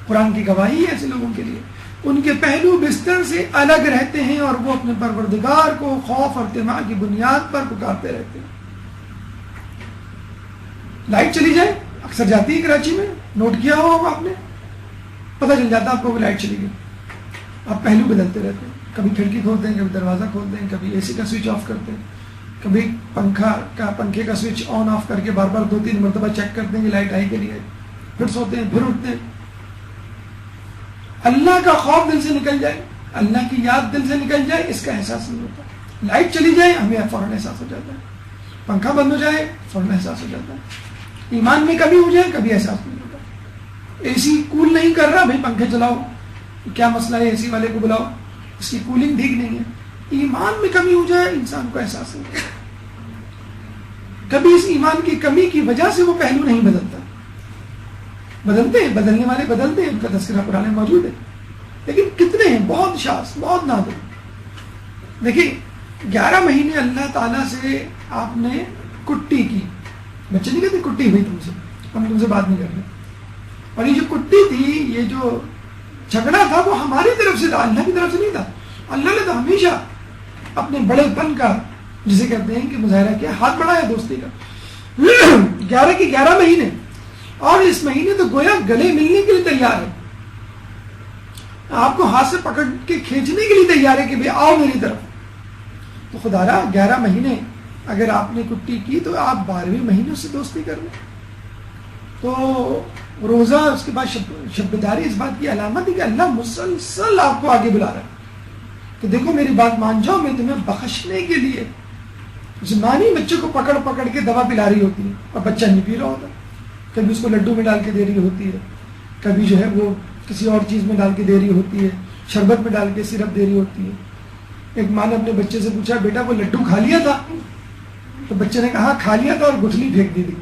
قرآن کی گواہی ہے ایسے لوگوں کے لیے، ان کے پہلو بستر سے الگ رہتے ہیں اور وہ اپنے پروردگار کو خوف اور طمع کی بنیاد پر پکارتے رہتے ہیں۔ لائٹ چلی جائے، اکثر جاتی ہے کراچی میں، نوٹ کیا ہوگا آپ نے، پتہ چل جاتا آپ کو کہ لائٹ چلی گئی، آپ پہلو بدلتے رہتے ہیں، کبھی کھڑکی کھولتے ہیں، کبھی دروازہ کھولتے ہیں، کبھی اے سی کا سوئچ آف کرتے ہیں، کبھی پنکھے کا سوئچ آن آف کر کے بار بار 2-3 مرتبہ چیک کرتے ہیں کہ لائٹ آئی کہ نہیں آئی، پھر سوتے ہیں، پھر اٹھتے ہیں۔ اللہ کا خوف دل سے نکل جائے، اللہ کی یاد دل سے نکل جائے، اس کا احساس نہیں ہوتا۔ لائٹ چلی جائے ہمیں فوراً احساس ہو جاتا ہے، پنکھا بند ہو جائے فوراً احساس ہو جاتا ہے، ایمان میں کمی ہو جائے کبھی احساس نہیں ہوتا۔ اے سی کول نہیں کر رہا، بھائی پنکھے چلاؤ، کیا مسئلہ ہے، اے سی والے کو بلاؤ، اس کی کولنگ ٹھیک نہیں ہے۔ ایمان میں کمی ہو جائے انسان کو احساس نہیں ہوتا، کبھی اس ایمان کی کمی کی وجہ سے وہ پہلو نہیں بدلتا۔ بدلتے ہیں، بدلنے والے بدلتے ہیں، ان کا تذکرہ قرآن میں موجود ہے، لیکن کتنے ہیں؟ بہت شاذ، بہت نادر۔ دیکھیے 11 مہینے اللہ تعالیٰ سے آپ نے کٹی کی، بچے نہیں کہتے کٹی ہوئی تم سے، ہم تم سے بات نہیں کر رہے، اور یہ جو کٹی تھی، یہ جو جھگڑا تھا وہ ہماری طرف سے تھا، اللہ کی طرف سے نہیں تھا۔ اللہ نے تو ہمیشہ اپنے بڑے پن کا، جسے کہتے ہیں کہ مظاہرہ کیا، ہاتھ بڑھایا دوستی کا۔ 11 کے 11 مہینے، اور اس مہینے تو گویا گلے ملنے کے لیے تیار ہے، آپ کو ہاتھ سے پکڑ کے کھینچنے کے لیے تیار ہے کہ بھئی آؤ میری طرف۔ تو خدا را 11 مہینے اگر آپ نے کٹی کی تو آپ 12ویں مہینے سے دوستی کر لیں. تو روزہ اس کے بعد شب بیداری اس بات کی علامت ہے کہ اللہ مسلسل آپ کو آگے بلا رہا ہے کہ دیکھو میری بات مان جاؤ، میں تمہیں بخشنے کے لیے. زمانی بچے کو پکڑ پکڑ کے دوا پلا رہی ہوتی ہے اور بچہ نہیں پی رہا ہوتا، کبھی اس کو لڈو میں ڈال کے دے رہی ہوتی ہے، کبھی جو ہے وہ کسی اور چیز میں ڈال کے دے رہی ہوتی ہے، شربت میں ڈال کے سیرپ دے رہی ہوتی ہے. ایک ماں نے اپنے بچے سے پوچھا بیٹا وہ لڈو کھا لیا تھا؟ تو بچے نے کہا کھا لیا تھا اور گٹھلی پھینک دی تھی.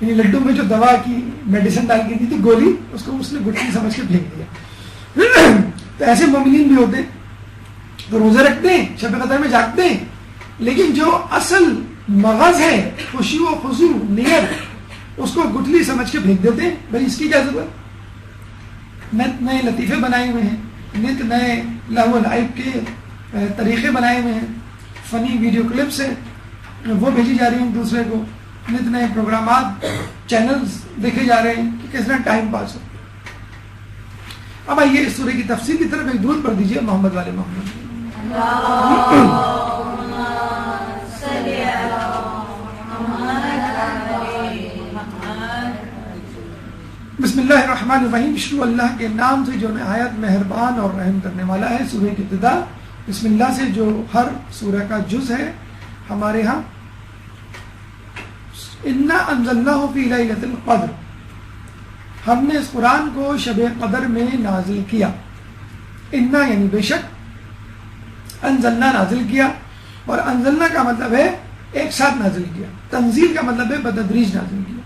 یعنی لڈو میں جو دوا کی میڈیسن ڈال کے دی تھی گولی، اس کو اس نے گٹھلی سمجھ کے پھینک دیا. تو ایسے مومنین بھی ہوتے ہیں تو روزے رکھتے ہیں، شب قدر میں جاگتے ہیں، لیکن جو اصل مغز ہے خوشی و خضوع نیت، اس کو گٹھلی سمجھ کے پھینک دیتے ہیں. بھائی اس کی کیا ضرورت؟ نت نئے لطیفے بنائے ہوئے ہیں، نت نئے لہو و لعب کے طریقے بنائے ہوئے ہیں، فنی ویڈیو کلپس ہیں وہ بھیجی جا رہی ہیں دوسرے کو، نت نئے پروگرامات چینلز دیکھے جا رہے ہیں کہ کس طرح ٹائم پاس ہو. اب آئیے اس سورہ کی تفسیر کی طرف ایک درود پڑھ دیجیے محمد والے محمد. بسم اللہ الرحمن الرحیم. شروع اللہ کے نام سے جو نہایت مہربان اور رحم کرنے والا ہے. سورہ کی ابتدا بسم اللہ سے جو ہر سورہ کا جز ہے. ہمارے ہاں انا انزلناہ فی لیلۃ القدر، ہم نے اس قرآن کو شب قدر میں نازل کیا. انا یعنی بے شک، انزلنا نازل کیا، اور انزلنا کا مطلب ہے ایک ساتھ نازل کیا. تنزیل کا مطلب ہے بتدریج نازل کیا.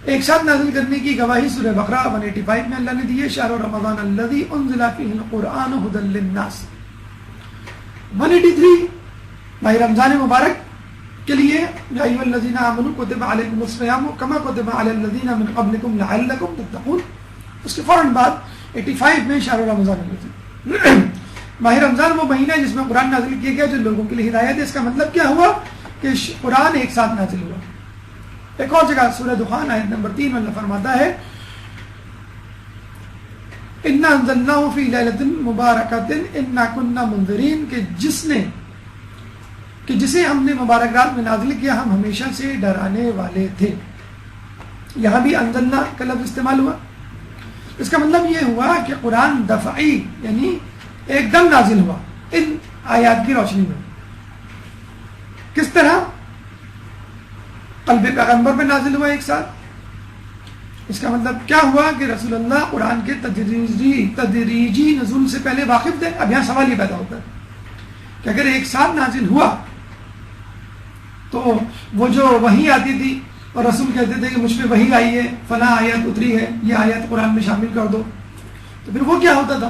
ایک ساتھ نازل کرنے کی گواہی سورہ بقرہ 185 میں اللہ نے دی ہے. شہر رمضان الذی انزل فیہ القرآن ھدی للناس. 183 ماہ رمضان مبارک کے لیے یا ایھا الذین آمنوا کتب علیکم الصیام کما کتب علی الذین من قبلکم لعلکم تتقون. اس کے فوراً بعد 85 میں شہر رمضان الذی. ماہ رمضان وہ مہینہ ہے جس میں قرآن نازل کیا گیا جو لوگوں کے لیے ہدایت ہے. اس کا مطلب کیا ہوا کہ قرآن ایک ساتھ نازل ہوا. ایک اور جگہ سورہ دخان آیت نمبر 3 میں اللہ فرماتا ہے انا انزلناہ فی لیلۃ مبارکۃ انا کنا منذرین، کہ جسے ہم نے مبارک رات میں نازل کیا ہم ہمیشہ سے ڈرانے والے تھے. یہاں بھی انزلنا کا لفظ استعمال ہوا. اس کا مطلب یہ ہوا کہ قرآن دفعی یعنی ایک دم نازل ہوا ان آیات کی روشنی میں. کس طرح؟ قلب پیغمبر پہ نازل ہوا ایک ساتھ. اس کا مطلب کیا ہوا کہ رسول اللہ قرآن کے تدریجی نزول سے پہلے واقف تھے. اب یہاں سوال یہ پیدا ہوتا ہے کہ اگر ایک ساتھ نازل ہوا تو وہ جو وحی آتی تھی اور رسول کہتے تھے کہ مجھ پہ وحی آئی ہے، فلاں آیت اتری ہے، یہ آیت قرآن میں شامل کر دو، تو پھر وہ کیا ہوتا تھا؟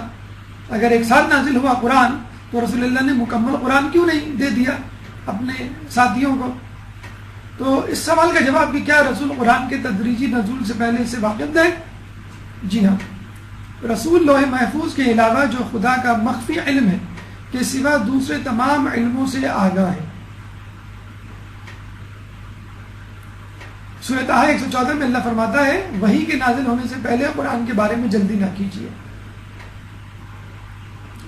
اگر ایک ساتھ نازل ہوا قرآن تو رسول اللہ نے مکمل قرآن کیوں نہیں دے دیا اپنے ساتھیوں کو؟ تو اس سوال کا جواب کہ کیا رسول قرآن کے تدریجی نزول سے پہلے سے واقف ہے؟ جی ہاں. رسول لوح محفوظ کے علاوہ جو خدا کا مخفی علم ہے کے سوا دوسرے تمام علموں سے آگاہ ہے. سورۃ طٰہٰ 114 میں اللہ فرماتا ہے وحی کے نازل ہونے سے پہلے قرآن کے بارے میں جلدی نہ کیجیے.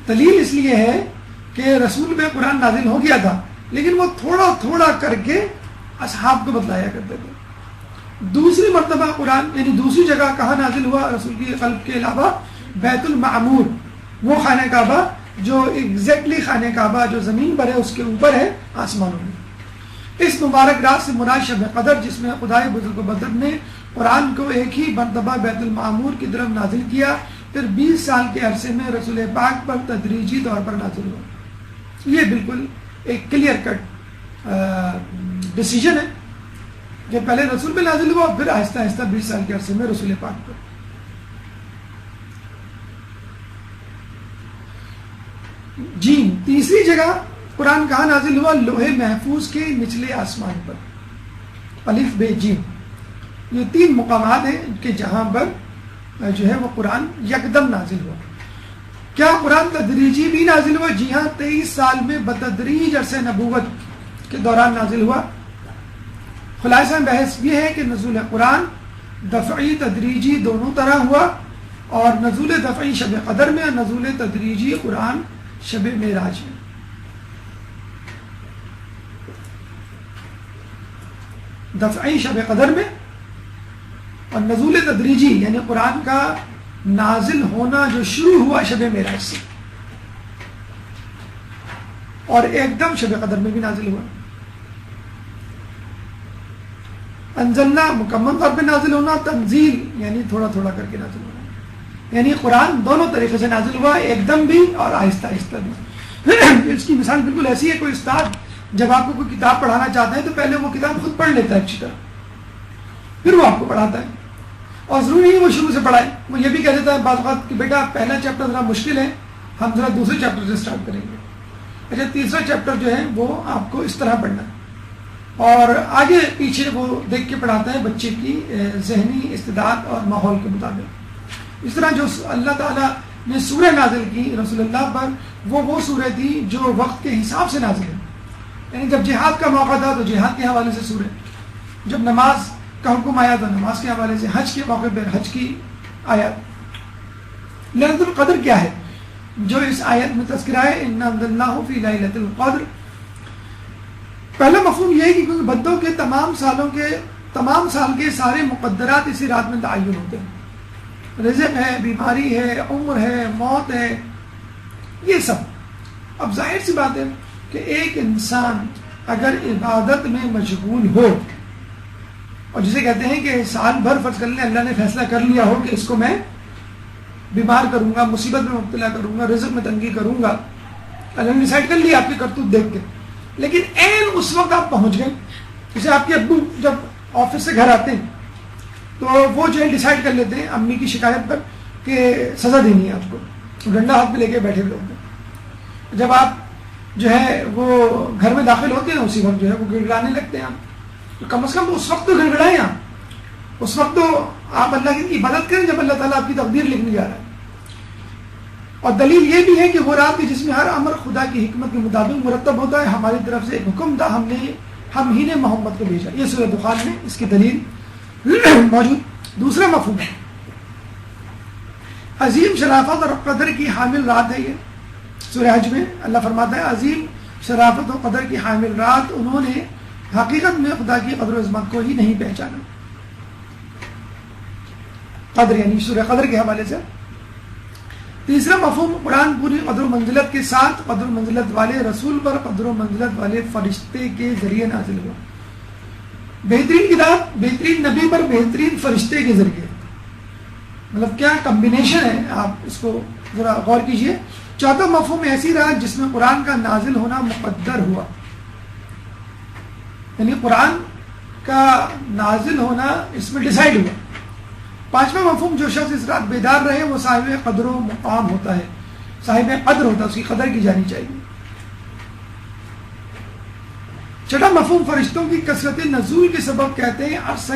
دلیل اس لیے ہے کہ رسول میں قرآن نازل ہو گیا تھا لیکن وہ تھوڑا تھوڑا کر کے اصحاب کو بتلایا کرتے تھے. دوسری مرتبہ قرآن یعنی دوسری جگہ کہاں نازل ہوا رسول کی قلب کے علاوہ؟ بیت المعمور، وہ خانہ کعبہ جو ایگزیکٹلی خانہ کعبہ جو زمین پر ہے اس کے اوپر ہے آسمانوں میں. اس مبارک رات سے مراد شب قدر جس میں خدائے بزرگ و بدر نے قرآن کو ایک ہی مرتبہ بیت المعمور کی طرف نازل کیا، پھر 20 سال کے عرصے میں رسول پاک پر تدریجی طور پر نازل ہوا. یہ بالکل ایک کلیئر کٹ ڈیسیجن ہے کہ پہلے رسول پہ نازل ہوا پھر آہستہ آہستہ 20 سال کے عرصے میں رسول پاک پر. جی تیسری جگہ قرآن کہاں نازل ہوا؟ لوح محفوظ کے نچلے آسمان پر. الف بے جیم، یہ 3 مقامات ہیں کہ جہاں پر جو ہے وہ قرآن یکدم نازل ہوا. کیا قرآن تدریجی بھی نازل ہوا؟ جی ہاں، 23 سال میں بتدریج عرصہ نبوت کے دوران نازل ہوا. خلاصہ بحث یہ ہے کہ نزول قرآن دفعی تدریجی دونوں طرح ہوا، اور نزول دفعی شب قدر میں اور نزول تدریجی قرآن شب معراج میں. دفعی شب قدر میں، اور نزول تدریجی یعنی قرآن کا نازل ہونا جو شروع ہوا شب معراج سے، اور ایک دم شب قدر میں بھی نازل ہوا۔ انزلنا مکمل طور پہ نازل ہونا، تنزیل یعنی تھوڑا تھوڑا کر کے نازل ہونا، یعنی قرآن دونوں طریقے سے نازل ہوا، ایک دم بھی اور آہستہ آہستہ بھی۔ اس کی مثال بالکل ایسی ہے، کوئی استاد جب آپ کو کوئی کتاب پڑھانا چاہتا ہے تو پہلے وہ کتاب خود پڑھ لیتا ہے اچھی طرح، پھر وہ آپ کو پڑھاتا ہے، اور ضروری نہیں وہ شروع سے پڑھائے، وہ یہ بھی کہہ دیتا ہے بعض اوقات کہ بیٹا پہلا چیپٹر ذرا مشکل ہے، ہم ذرا دوسرے چیپٹر سے اسٹارٹ کریں گے، اچھا تیسرا چیپٹر جو ہے وہ آپ کو اس طرح پڑھنا ہے، اور آگے پیچھے وہ دیکھ کے پڑھاتا ہے بچے کی ذہنی استعداد اور ماحول کے مطابق۔ اس طرح جو اللہ تعالیٰ نے سورہ نازل کی رسول اللہ پر، وہ سورہ تھی جو وقت کے حساب سے نازل ہے، یعنی جب جہاد کا موقع تھا تو جہاد کے حوالے سے سورہ، جب نماز کا حکم آیا تو نماز کے حوالے سے، حج کے موقع پر حج کی آیات۔ لیلۃ القدر کیا ہے جو اس آیت میں تذکرہ ہے، اِنَّا أَنزَلْنَاهُ فِي لَيْلَةِ الْقَدْرِ۔ پہلا مفہوم یہ ہے کہ کیونکہ بندوں کے تمام سال کے سارے مقدرات اسی رات میں تعین ہوتے ہیں، رزق ہے، بیماری ہے، عمر ہے، موت ہے، یہ سب۔ اب ظاہر سی بات ہے کہ ایک انسان اگر عبادت میں مشغول ہو، اور جسے کہتے ہیں کہ سال بھر فرض کر لیں اللہ نے فیصلہ کر لیا ہو کہ اس کو میں بیمار کروں گا، مصیبت میں مبتلا کروں گا، رزق میں تنگی کروں گا، اللہ نے ڈیسائیڈ کر لیا آپ کی کرتوت دیکھ کے، لیکن عین اس وقت آپ پہنچ گئے، جیسے آپ کے ابو جب آفس سے گھر آتے ہیں تو وہ جو ہے ڈیسائیڈ کر لیتے ہیں امی کی شکایت پر کہ سزا دینی ہے آپ کو، ڈنڈا ہاتھ میں لے کے بیٹھے ہوئے ہوتے ہیں۔ جب آپ جو ہے وہ گھر میں داخل ہوتے ہیں اسی وقت جو ہے وہ گڑگڑانے لگتے ہیں آپ، تو کم از کم اس وقت تو گڑگڑائیں آپ، اس وقت تو آپ اللہ کی عبادت کریں جب اللہ تعالیٰ آپ کی تقدیر لکھنے جا رہا ہے۔ اور دلیل یہ بھی ہے کہ وہ رات جس میں ہر امر خدا کی حکمت کے مطابق مرتب ہوتا ہے، ہماری طرف سے ایک حکم تھا، ہم ہی نے محمد کو بھیجا، یہ سورہ دخان میں اس کی دلیل موجود۔ دوسرا مفہوم ہے عظیم شرافت اور قدر کی حامل رات ہے، یہ سورہ حج میں اللہ فرماتا ہے عظیم شرافت و قدر کی حامل رات، انہوں نے حقیقت میں خدا کی قدر و عظمت کو ہی نہیں پہچانا۔ قدر یعنی سورہ قدر کے حوالے سے۔ تیسرا مفہوم قرآن پوری قدر و منزلت کے ساتھ قدر و منزلت والے رسول پر قدر و منزلت والے فرشتے کے ذریعے نازل ہوا، بہترین کتاب بہترین نبی پر بہترین فرشتے کے ذریعے، مطلب کیا کمبینیشن ہے، آپ اس کو ذرا غور کیجئے۔ چوتھا مفہوم ایسی رات جس میں قرآن کا نازل ہونا مقدر ہوا، یعنی قرآن کا نازل ہونا اس میں ڈیسائیڈ ہوا۔ پانچواں مفہوم جو شخص اس رات بیدار رہے وہ صاحب قدر و مقام ہوتا ہے، صاحب قدر ہوتا ہے، اس کی قدر کی جانی چاہیے۔ چھٹا مفہوم فرشتوں کی کثرت نزول کے سبب کہتے ہیں عرصہ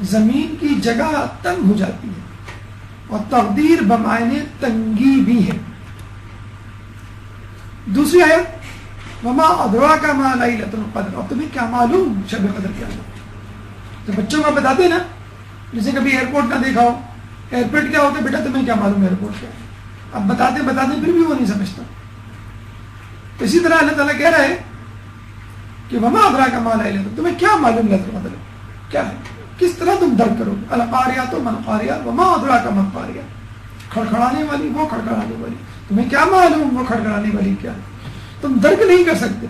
زمین کی جگہ تنگ ہو جاتی ہے، اور تقدیر بمعنی تنگی بھی ہے۔ دوسری آیت وما ادراک ما لیلۃ القدر، اور تمہیں کیا معلوم شب قدر کیا ہے؟ تو بچوں کو بتاتے نا، جسے کبھی ایئرپورٹ نہ دیکھا ہو، ایئرپورٹ کیا ہوتا ہے، بیٹا تمہیں کیا معلوم ایئرپورٹ کیا ہے؟ اب بتاتے پھر بھی وہ نہیں سمجھتا۔ اسی طرح اللہ تعالیٰ کہہ رہا ہے کہ وما ادراک ما لیلۃ القدر، تمہیں کیا معلوم لیلۃ القدر کیا ہے، کس طرح تم درک کرو گے؟ القاریات و من قاریات وما ادراک ما القاریات، کھڑکھڑانے والی وہ کھڑکھڑانے والی، تمہیں کیا معلوم وہ کھڑکھڑانے والی کیا ہے؟ تم درک نہیں کر سکتے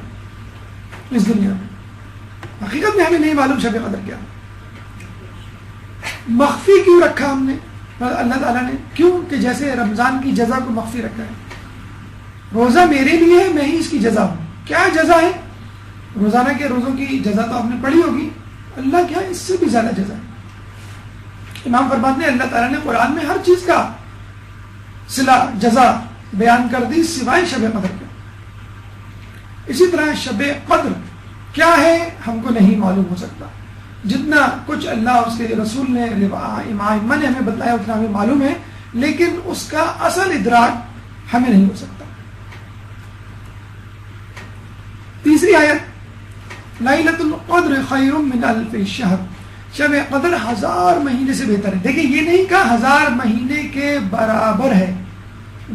اس دنیا میں، حقیقت میں ہمیں نہیں معلوم شب قدر کیا ہے۔ مخفی کیوں رکھا ہم نے اللہ تعالیٰ نے؟ کیوں کہ جیسے رمضان کی جزا کو مخفی رکھا ہے، روزہ میرے لیے ہے، میں ہی اس کی جزا ہوں۔ کیا جزا ہے؟ روزانہ کے روزوں کی جزا تو آپ نے پڑھی ہوگی، اللہ کیا اس سے بھی زیادہ جزا ہے۔ امام فرماتے ہیں اللہ تعالیٰ نے قرآن میں ہر چیز کا صلہ جزا بیان کر دی سوائے شب قدر کے۔ اسی طرح شب قدر کیا ہے ہم کو نہیں معلوم ہو سکتا، جتنا کچھ اللہ اور اس کے رسول نے امام نے ہمیں بتایا اتنا ہمیں معلوم ہے، لیکن اس کا اصل ادراک ہمیں نہیں ہو سکتا۔ تیسری آیت لیلۃ القدر خیر من الف شہر، شب قدر 1000 مہینے سے بہتر ہے۔ دیکھیں یہ نہیں کہا 1000 مہینے کے برابر ہے،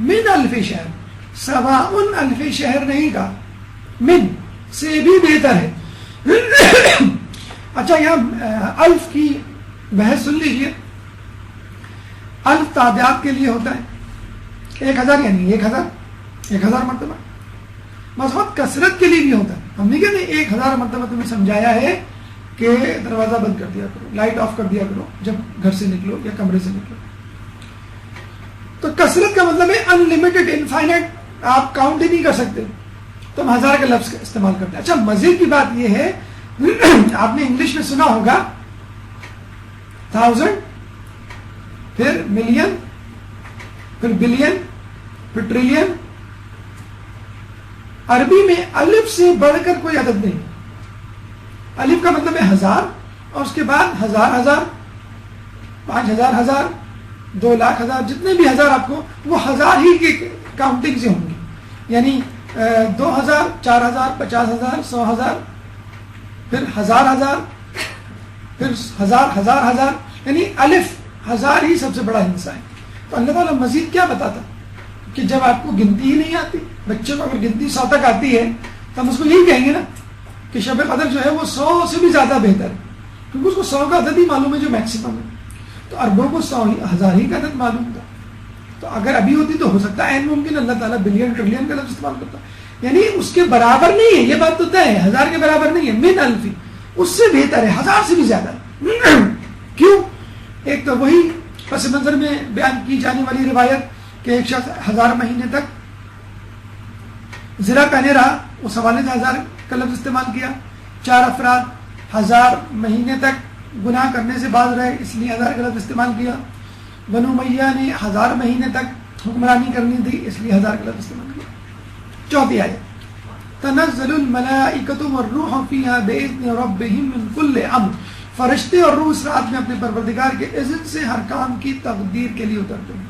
من الف شہر، سواء الف شہر نہیں کہا، من سے بھی بہتر ہے۔ اچھا یہاں الف کی بحث سن لیجئے. الف تعداد کے لیے ہوتا ہے 1000 یعنی 1000 مرتبہ. مضبوط کثرت کے لیے بھی ہوتا ہے. ہم نہیں کہتے 1000 مرتبہ تمہیں سمجھایا ہے کہ دروازہ بند کر دیا کرو, لائٹ آف کر دیا کرو جب گھر سے نکلو یا کمرے سے نکلو. تو کثرت کا مطلب ہے ان لمیٹڈ, انفائنٹ, آپ کاؤنٹ ہی نہیں کر سکتے. تو ہم 1000 کا لفظ استعمال کرتے ہیں. اچھا مزے کی بات یہ ہے, آپ نے انگلش میں سنا ہوگا 1000, پھر ملین, پھر بلین, پھر ٹریلین. عربی میں الف سے بڑھ کر کوئی عدد نہیں. الف کا مطلب ہے 1000, اور اس کے بعد 1000, 5000, 2 لاکھ, 1000, جتنے بھی 1000 آپ کو, وہ 1000 ہی کی کاؤنٹنگ سے ہوں گے. یعنی 2000, 4000, 50,000, 100,000, پھر 1000, پھر 1000, یعنی الف 1000 ہی سب سے بڑا حصہ ہے. تو اللہ تعالیٰ مزید کیا بتاتا کہ جب آپ کو گنتی ہی نہیں آتی, بچوں کو اگر گنتی 100 تک آتی ہے تو ہم اس کو یہی کہیں گے نا کہ شب قدر جو ہے وہ 100 سے بھی زیادہ بہتر ہے, کیونکہ اس کو 100 کا عدد ہی معلوم ہے جو میکسیمم ہے. تو عربوں کو 1000 ہی کا عدد معلوم تھا. تو اگر ابھی ہوتی تو ہو سکتا ہے ممکن اللہ تعالیٰ بلین ٹریلین کا لفظ استعمال کرتا, یعنی اس کے برابر نہیں ہے. یہ بات تو طے ہے 1000 کے برابر نہیں ہے. من الفی, اس سے بہتر ہے, 1000 سے بھی زیادہ ہے. کیوں؟ ایک تو وہی پس منظر میں بیان کی جانے والی روایت کہ ایک شخص 1000 مہینے تک زرا پہنے رہا, اس حوالے سے 1000 کا لفظ استعمال کیا. 4 افراد 1000 مہینے تک گناہ کرنے سے باز رہے, اس لیے 1000 کا لفظ استعمال کیا. بنو امیہ نے 1000 مہینے تک حکمرانی کرنی تھی, اس لیے 1000 کا لفظ استعمال کیا. چوتھی آیت, تنزل الملائکۃ والروح فیہا بإذن ربہم من کل امر. فرشتے اور روح اس رات میں اپنے پروردگار کے اذن سے ہر کام کی تقدیر کے لیے اترتے ہیں.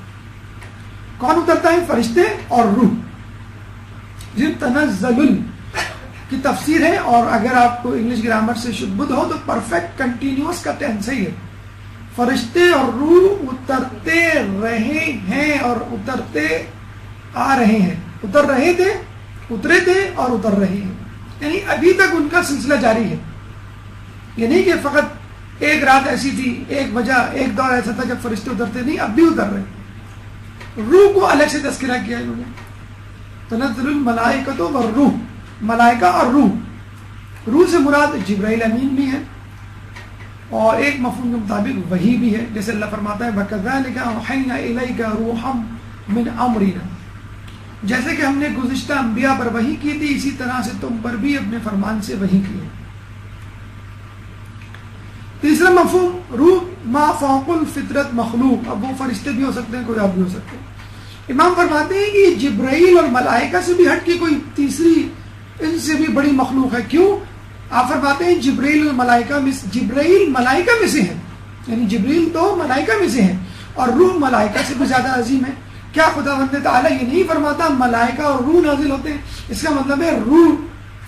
کون اترتا ہے؟ فرشتے اور روح. یہ تنزل کی تفسیر ہے, اور اگر آپ کو انگلش گرامر سے شدھ بدھ ہو تو پرفیکٹ کنٹینیوس کا ٹینس ہے. فرشتے اور روح اترتے رہے ہیں اور اترتے آ رہے ہیں. اتر رہے تھے, اترے تھے اور اتر رہے ہیں, یعنی ابھی تک ان کا سلسلہ جاری ہے. یہ نہیں کہ فقط ایک رات ایسی تھی, ایک وجہ, ایک دور ایسا تھا جب فرشتے اترتے, نہیں, اب بھی اتر رہے. روح کو الگ سے تذکرہ کیا انہوں نے. تنزل الملائکۃ والروح, ملائکہ اور روح. روح سے مراد جبرائیل امین بھی ہے, اور ایک مفہوم کے مطابق وحی بھی ہے, جیسے اللہ فرماتا ہے وَكَذَلِكَ أَوْحَيْنَا إِلَيْكَ رُوحًا مِّنْ أَمْرِنَا. جیسے کہ ہم نے گزشتہ انبیاء پر وحی کی تھی, اسی طرح سے تم پر بھی اپنے فرمان سے وحی کی ہے. تیسرا مفہوم, روح ما فوق الفطرت مخلوق. اب وہ فرشتے بھی ہو سکتے ہیں, کوئی اور بھی ہو سکتے ہیں. امام فرماتے ہیں کہ جبرائیل اور ملائکہ سے بھی ہٹ کے کوئی تیسری ان سے بھی بڑی مخلوق ہے. کیوں؟ آپ فرماتے ہیں جبرائیل اور ملائکہ میں, جبرائیل ملائکہ میں سے ہے, یعنی جبرائیل تو ملائکہ میں سے ہے, اور روح ملائکہ سے بھی زیادہ عظیم ہے. کیا خداوند تعالیٰ یہ نہیں فرماتا ملائکہ اور روح نازل ہوتے ہیں؟ اس کا مطلب ہے روح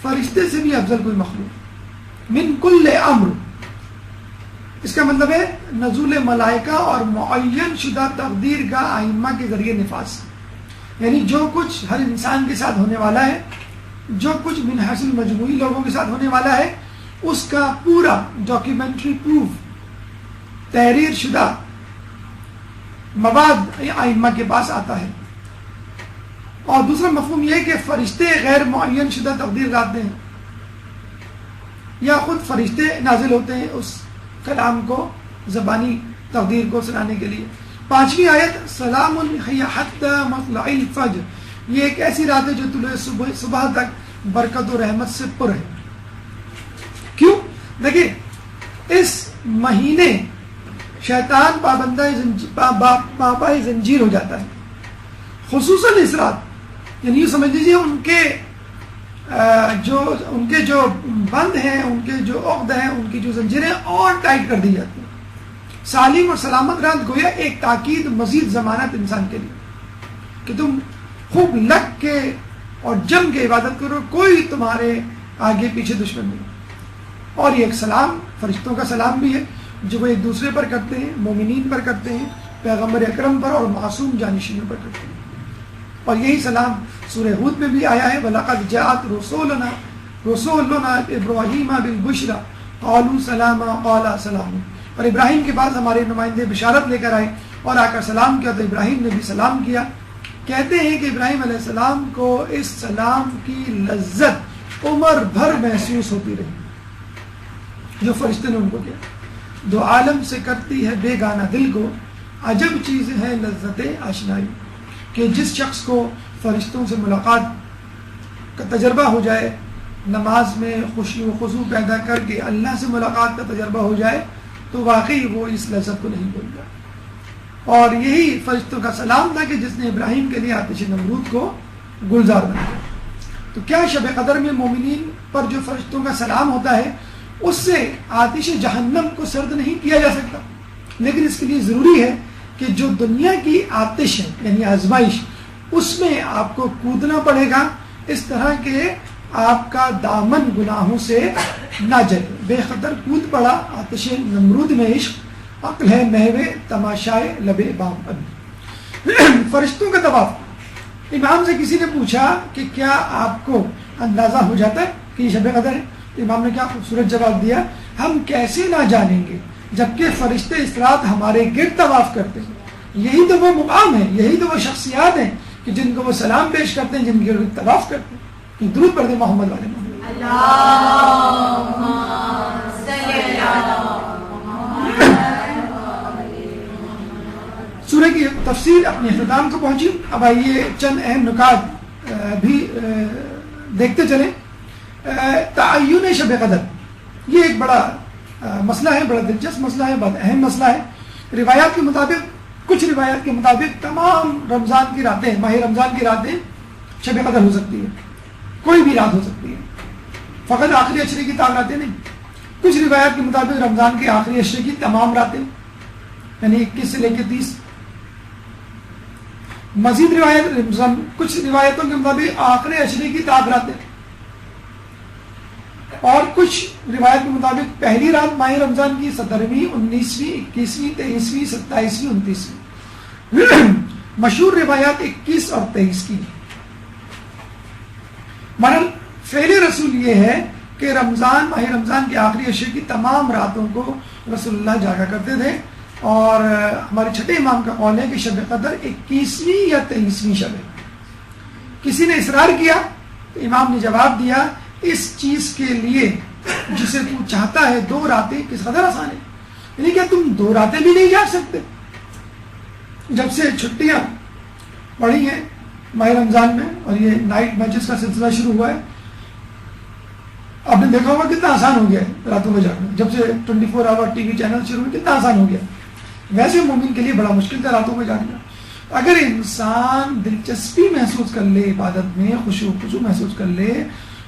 فرشتے سے بھی افضل کوئی مخلوق. من کل امر, اس کا مطلب ہے نزول ملائکہ اور معین شدہ تقدیر کا ائمہ کے ذریعے نفاذ. یعنی جو کچھ ہر انسان کے ساتھ ہونے والا ہے, جو کچھ من حیث مجموعی لوگوں کے ساتھ ہونے والا ہے, اس کا پورا ڈاکیومنٹری پروف تحریر شدہ مواد ائمہ کے پاس آتا ہے. اور دوسرا مفہوم یہ ہے کہ فرشتے غیر معین شدہ تقدیر لاتے ہیں, یا خود فرشتے نازل ہوتے ہیں اس کلام کو زبانی تقدیر کو سنانے کے لیے. 5ویں آیت, سلام ہی حتی مطلع الفجر. یہ ایک ایسی رات ہے جو طلوع صبح تک برکت و رحمت سے پر ہے. کیوں؟ دیکھیں, اس مہینے شیطان پابند زنجیر ہو جاتا ہے, خصوصاً اس رات. یعنی یہ سمجھ لیجیے ان کے جو بند ہیں, ان کے جو عقد ہیں, ان کی جو زنجیریں اور ٹائٹ کر دی جاتی ہیں. سالم اور سلامت رات گویا ایک تاکید, مزید ضمانت انسان کے لیے کہ تم خوب لگ کے اور جم کے عبادت کرو, کوئی تمہارے آگے پیچھے دشمن نہیں. اور یہ ایک سلام, فرشتوں کا سلام بھی ہے جو وہ ایک دوسرے پر کرتے ہیں, مومنین پر کرتے ہیں, پیغمبر اکرم پر اور معصوم جانشینوں پر کرتے ہیں. اور یہی سلام سورہ ہود میں بھی آیا ہے, وَلَقَدْ جَاءَتْ رُسُولُنَا رسولنا ابراہیم بالبشرى قالوا سلاما قال سلام. اور ابراہیم کے بعد ہمارے نمائندے بشارت لے کر آئے اور آ کر سلام کیا تو ابراہیم نے بھی سلام کیا. کہتے ہیں کہ ابراہیم علیہ السلام کو اس سلام کی لذت عمر بھر محسوس ہوتی رہی جو فرشتے نے ان کو کیا. دو عالم سے کرتی ہے بے گانہ دل کو، عجب چیز ہے لذت آشنائی. کہ جس شخص کو فرشتوں سے ملاقات کا تجربہ ہو جائے، نماز میں خوشی و خضوع پیدا کر کے اللہ سے ملاقات کا تجربہ ہو جائے، تو واقعی وہ اس لذت کو نہیں بھول گا. اور یہی فرشتوں کا سلام تھا کہ جس نے ابراہیم کے لیے آتش نمرود کو گلزار بنایا. تو کیا شب قدر میں مومنین پر جو فرشتوں کا سلام ہوتا ہے اس سے آتش جہنم کو سرد نہیں کیا جا سکتا، لیکن اس کے لیے ضروری ہے کہ جو دنیا کی آتش ہے یعنی آزمائش، اس میں آپ کو کودنا پڑے گا اس طرح کہ آپ کا دامن گناہوں سے نہ جلے. بے خطر کود پڑا آتش نمرود میں عشق، عقل ہے محو تماشائے لب بام ابھی. فرشتوں کا طواف. امام سے کسی نے پوچھا کہ کیا آپ کو اندازہ ہو جاتا ہے کہ یہ شب قدر ہے؟ امام نے کیا خوبصورت جواب دیا، ہم کیسے نہ جانیں گے جبکہ فرشتے اس رات ہمارے گرد طواف کرتے ہیں. یہی تو وہ مقام ہے، یہی تو وہ شخصیات ہیں کہ جن کو وہ سلام پیش کرتے ہیں، جن کے گرد طواف کرتے ہیں. درود پڑھ دیں محمد والے محمد. سورہ کی تفسیر اپنے اختتام کو پہنچی. اب آئیے چند اہم نکات بھی دیکھتے چلیں. تعین شب قدر یہ ایک بڑا مسئلہ ہے، بڑا دلچسپ مسئلہ ہے، بہت اہم مسئلہ ہے. روایات کے مطابق، کچھ روایات کے مطابق تمام رمضان کی راتیں، ماہ رمضان کی راتیں شب قدر ہو سکتی ہے، کوئی بھی رات ہو سکتی ہے، فقط آخری عشرے کی تمام راتیں نہیں. کچھ روایات کے مطابق رمضان کے آخری عشرے کی تمام راتیں یعنی 21 سے لے کے 30. مزید کچھ روایتوں کے مطابق آخری عشرے کی تاک راتیں، اور کچھ روایت کے مطابق پہلی رات ماہ رمضان کی 17ویں، 19ویں، 21ویں، 23ویں، 27ویں، 29ویں. مشہور روایات 21 اور 23 کی. مگر فعل رسول یہ ہے کہ ماہ رمضان کے آخری عشرے کی تمام راتوں کو رسول اللہ جاگا کرتے تھے. اور ہمارے چھٹے امام کا قول ہے کہ شب قدر 21ویں یا 23ویں شب ہے. کسی نے اصرار کیا تو امام نے جواب دیا، اس چیز کے لیے جسے تو چاہتا ہے 2 راتیں کس قدر آسان ہے. یعنی کیا تم 2 راتیں بھی نہیں جاگ سکتے؟ جب سے چھٹیاں پڑی ہیں ماہ رمضان میں اور یہ نائٹ میچز کا سلسلہ شروع ہوا ہے، آپ نے دیکھا ہوگا کتنا آسان ہو گیا ہے راتوں میں جاگنا. جب سے 24 آور ٹی وی چینل شروع ہوئے کتنا آسان ہو گیا. ویسے مومن کے لیے بڑا مشکل تھا راتوں میں جاگنا. اگر انسان دلچسپی محسوس کر لے عبادت میں، خشوع و خضوع محسوس کر لے،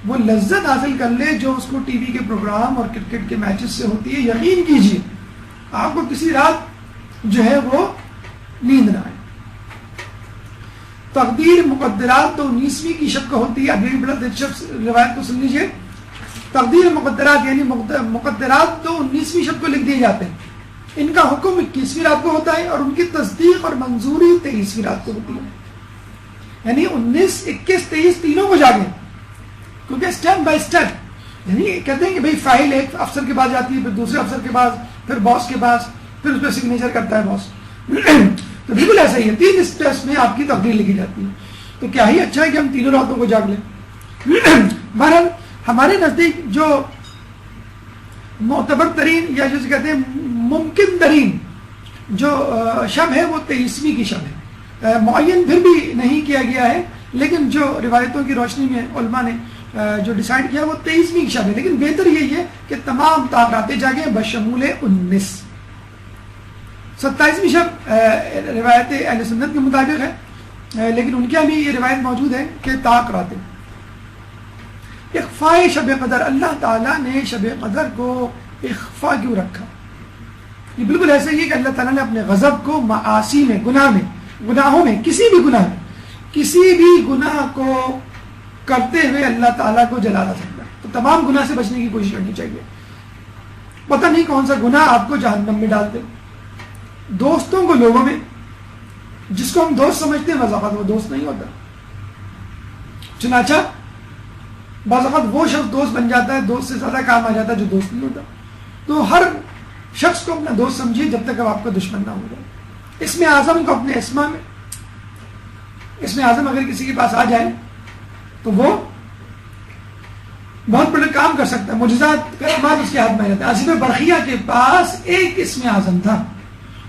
وہ لذت حاصل کر لے جو اس کو ٹی وی کے پروگرام اور کرکٹ کے میچز سے ہوتی ہے، یقین کیجیے آپ کو کسی رات جو ہے وہ نیند نہ آئے. تقدیر مقدرات تو 19ویں کی شب کو ہوتی ہے. ابھی بھی بڑا دلچسپ روایت کو سن لیجیے. تقدیر مقدرات یعنی مقدرات تو 19ویں شب کو لکھ دیے جاتے ہیں، ان کا حکم 21ویں رات کو ہوتا ہے اور ان کی تصدیق اور منظوری 23ویں رات کو ہوتی ہے. یعنی 19، 21، 23 تینوں کو جاگیں، کیونکہ اسٹیپ بائی اسٹیپ. یعنی کہتے ہیں کہ بھائی فائل ایک افسر کے پاس جاتی ہے، پھر دوسرے افسر کے پاس، پھر باس کے پاس، پھر اس پہ سگنیچر کرتا ہے باس. تو بالکل ایسا ہی ہے، 3 اسٹیپس میں آپ کی تقدیر لکھی جاتی ہے. تو کیا ہی اچھا ہے کہ ہم تینوں راتوں کو جاگ لیں. بہرحال ہمارے نزدیک جو معتبر ترین یا جسے کہتے ہیں ممکن ترین جو شب ہے وہ 23ویں کی شب ہے. معین پھر بھی نہیں کیا گیا ہے، لیکن جو روایتوں کی روشنی میں علماء نے جو ڈیسائیڈ کیا وہ 23ویں کی شب ہے. لیکن بہتر یہی ہے کہ تمام راتیں جاگیں بشمول 19. 27ویں شب روایت اہل سنت کے مطابق ہے، لیکن ان کے یہاں بھی یہ روایت موجود ہے کہ طاق راتیں. اخفاء شب قدر، اللہ تعالیٰ نے شب قدر کو اخفاء کیوں رکھا؟ یہ بالکل ایسا ہی ہے کہ اللہ تعالیٰ نے اپنے غضب کو معاصی میں، گناہوں میں، کسی بھی گناہ کو کرتے ہوئے اللہ تعالیٰ کو جلا نہ سکتا. تو تمام گناہ سے بچنے کی کوشش کرنی چاہیے. پتہ نہیں کون سا گناہ آپ کو جہنم میں ڈال دے. دوستوں کو لوگوں میں، جس کو ہم دوست سمجھتے ہیں وضاحت وہ دوست نہیں ہوتا. چنانچہ بعض اوقات وہ شخص دوست بن جاتا ہے، دوست سے زیادہ کام آ جاتا ہے جو دوست نہیں ہوتا. تو ہر شخص کو اپنا دوست سمجھیے جب تک اب آپ کا دشمن نہ ہو جائے. اسم اعظم کو اپنے اسما میں، اسم اعظم اگر کسی کے پاس آ جائے تو وہ بہت بڑے کام کر سکتا ہے، معجزات کرامات اس کے ہاتھ میں آ جاتا ہے. آصف برقیہ کے پاس ایک اسم اعظم تھا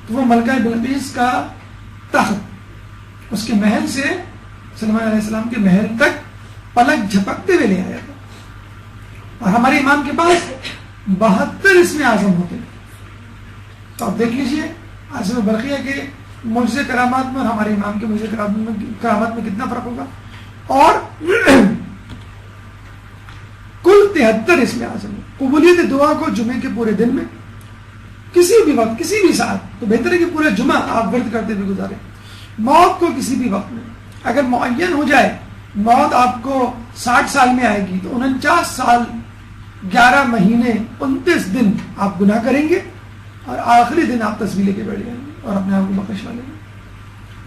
تو وہ ملکہ بلقیس کا تخت اس کے محل سے سلیمان علیہ السلام کے محل تک پلک جھپکتے ہوئے لے آیا تھا. اور ہمارے امام کے پاس 72 اسم اعظم ہوتے ہیں. تو آپ دیکھ لیجئے آصف برقیہ کے معجزے کرامات میں اور ہمارے امام کے معجزے کرامات میں کتنا فرق ہوگا. اور کل 73 اسم اعظم. قبولیت دعا کو جمعے کے پورے دن میں کسی بھی وقت کسی بھی ساتھ، تو بہتر ہے کہ پورا جمعہ آپ ورد کرتے ہوئے گزاریں. موت کو کسی بھی وقت میں اگر معین ہو جائے موت آپ کو 60 سال میں آئے گی تو 49 سال 11 مہینے 29 دن آپ گناہ کریں گے اور آخری دن آپ تصویر لے کے بیٹھ جائیں گے اور اپنے آپ کو بخشوا لیں گے.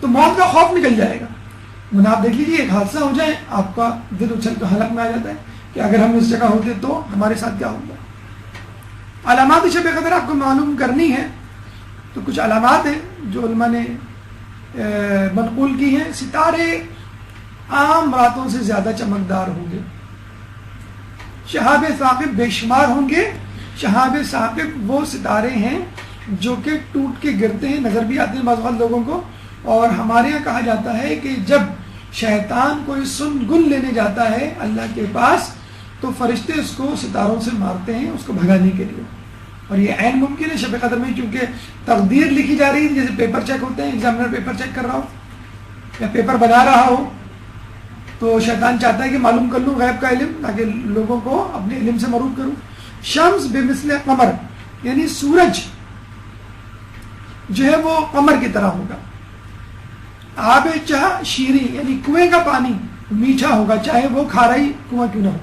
تو موت کا خوف نکل جائے گا. ورنہ آپ دیکھ لیجیے ایک حادثہ ہو جائے آپ کا دل اچھل کے حلق میں آ جاتا ہے کہ اگر ہم اس جگہ ہوتے تو ہمارے ساتھ کیا ہوگا. علامات شب قدر آپ کو معلوم کرنی ہے تو کچھ علامات ہیں جو علماء نے منقول کی ہیں. ستارے عام راتوں سے زیادہ چمکدار ہوں گے. شہاب ثاقب بے شمار ہوں گے. شہاب ثاقب وہ ستارے ہیں جو کہ ٹوٹ کے گرتے ہیں، نظر بھی آتے ہیں بعض اوقات لوگوں کو. اور ہمارے یہاں کہا جاتا ہے کہ جب شیطان کوئی سن گن لینے جاتا ہے اللہ کے پاس تو فرشتے اس کو ستاروں سے مارتے ہیں اس کو بھگانے کے لیے. اور یہ عین ممکن ہے شب قدر میں، کیونکہ تقدیر لکھی جا رہی ہے. جیسے پیپر چیک ہوتے ہیں، ایگزامنر پیپر چیک کر رہا ہو یا پیپر بنا رہا ہو تو شیطان چاہتا ہے کہ معلوم کر لوں غیب کا علم تاکہ لوگوں کو اپنے علم سے معروف کروں. شمس بمثل قمر یعنی سورج جو ہے وہ قمر کی طرح ہوگا. آب چاہ شیریں یعنی کنویں کا پانی میٹھا ہوگا چاہے وہ کھارائی کنواں کیوں نہ ہو.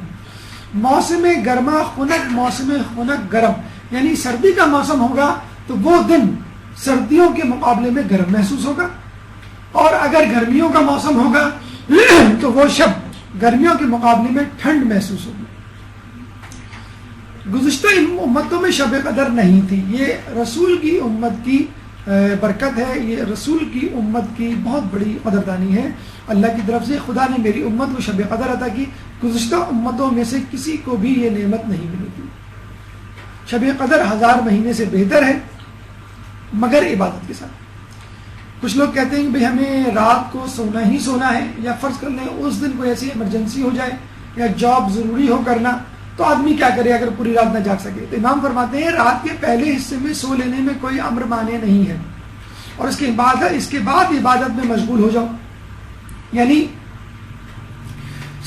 موسم گرما خنک موسم خنک گرم یعنی سردی کا موسم ہوگا تو وہ دن سردیوں کے مقابلے میں گرم محسوس ہوگا. اور اگر گرمیوں کا موسم ہوگا تو وہ شب گرمیوں کے مقابلے میں ٹھنڈ محسوس ہوگی. گزشتہ امتوں میں شب قدر نہیں تھی. یہ رسول کی امت کی برکت ہے، یہ رسول کی امت کی بہت بڑی قدردانی ہے. اللہ کی طرف سے خدا نے میری امت کو شب قدر عطا کی. گزشتہ امتوں میں سے کسی کو بھی یہ نعمت نہیں ملی تھی. شب قدر 1000 مہینے سے بہتر ہے مگر عبادت کے ساتھ. کچھ لوگ کہتے ہیں کہ بھئی ہمیں رات کو سونا ہی سونا ہے، یا فرض کر لیں اس دن کوئی ایسی ایمرجنسی ہو جائے یا جاب ضروری ہو کرنا تو آدمی کیا کرے اگر پوری رات نہ جاگ سکے. تو امام فرماتے ہیں رات کے پہلے حصے میں سو لینے میں کوئی امر مانع نہیں ہے، اور اس کے بعد عبادت میں مشغول ہو جاؤ. یعنی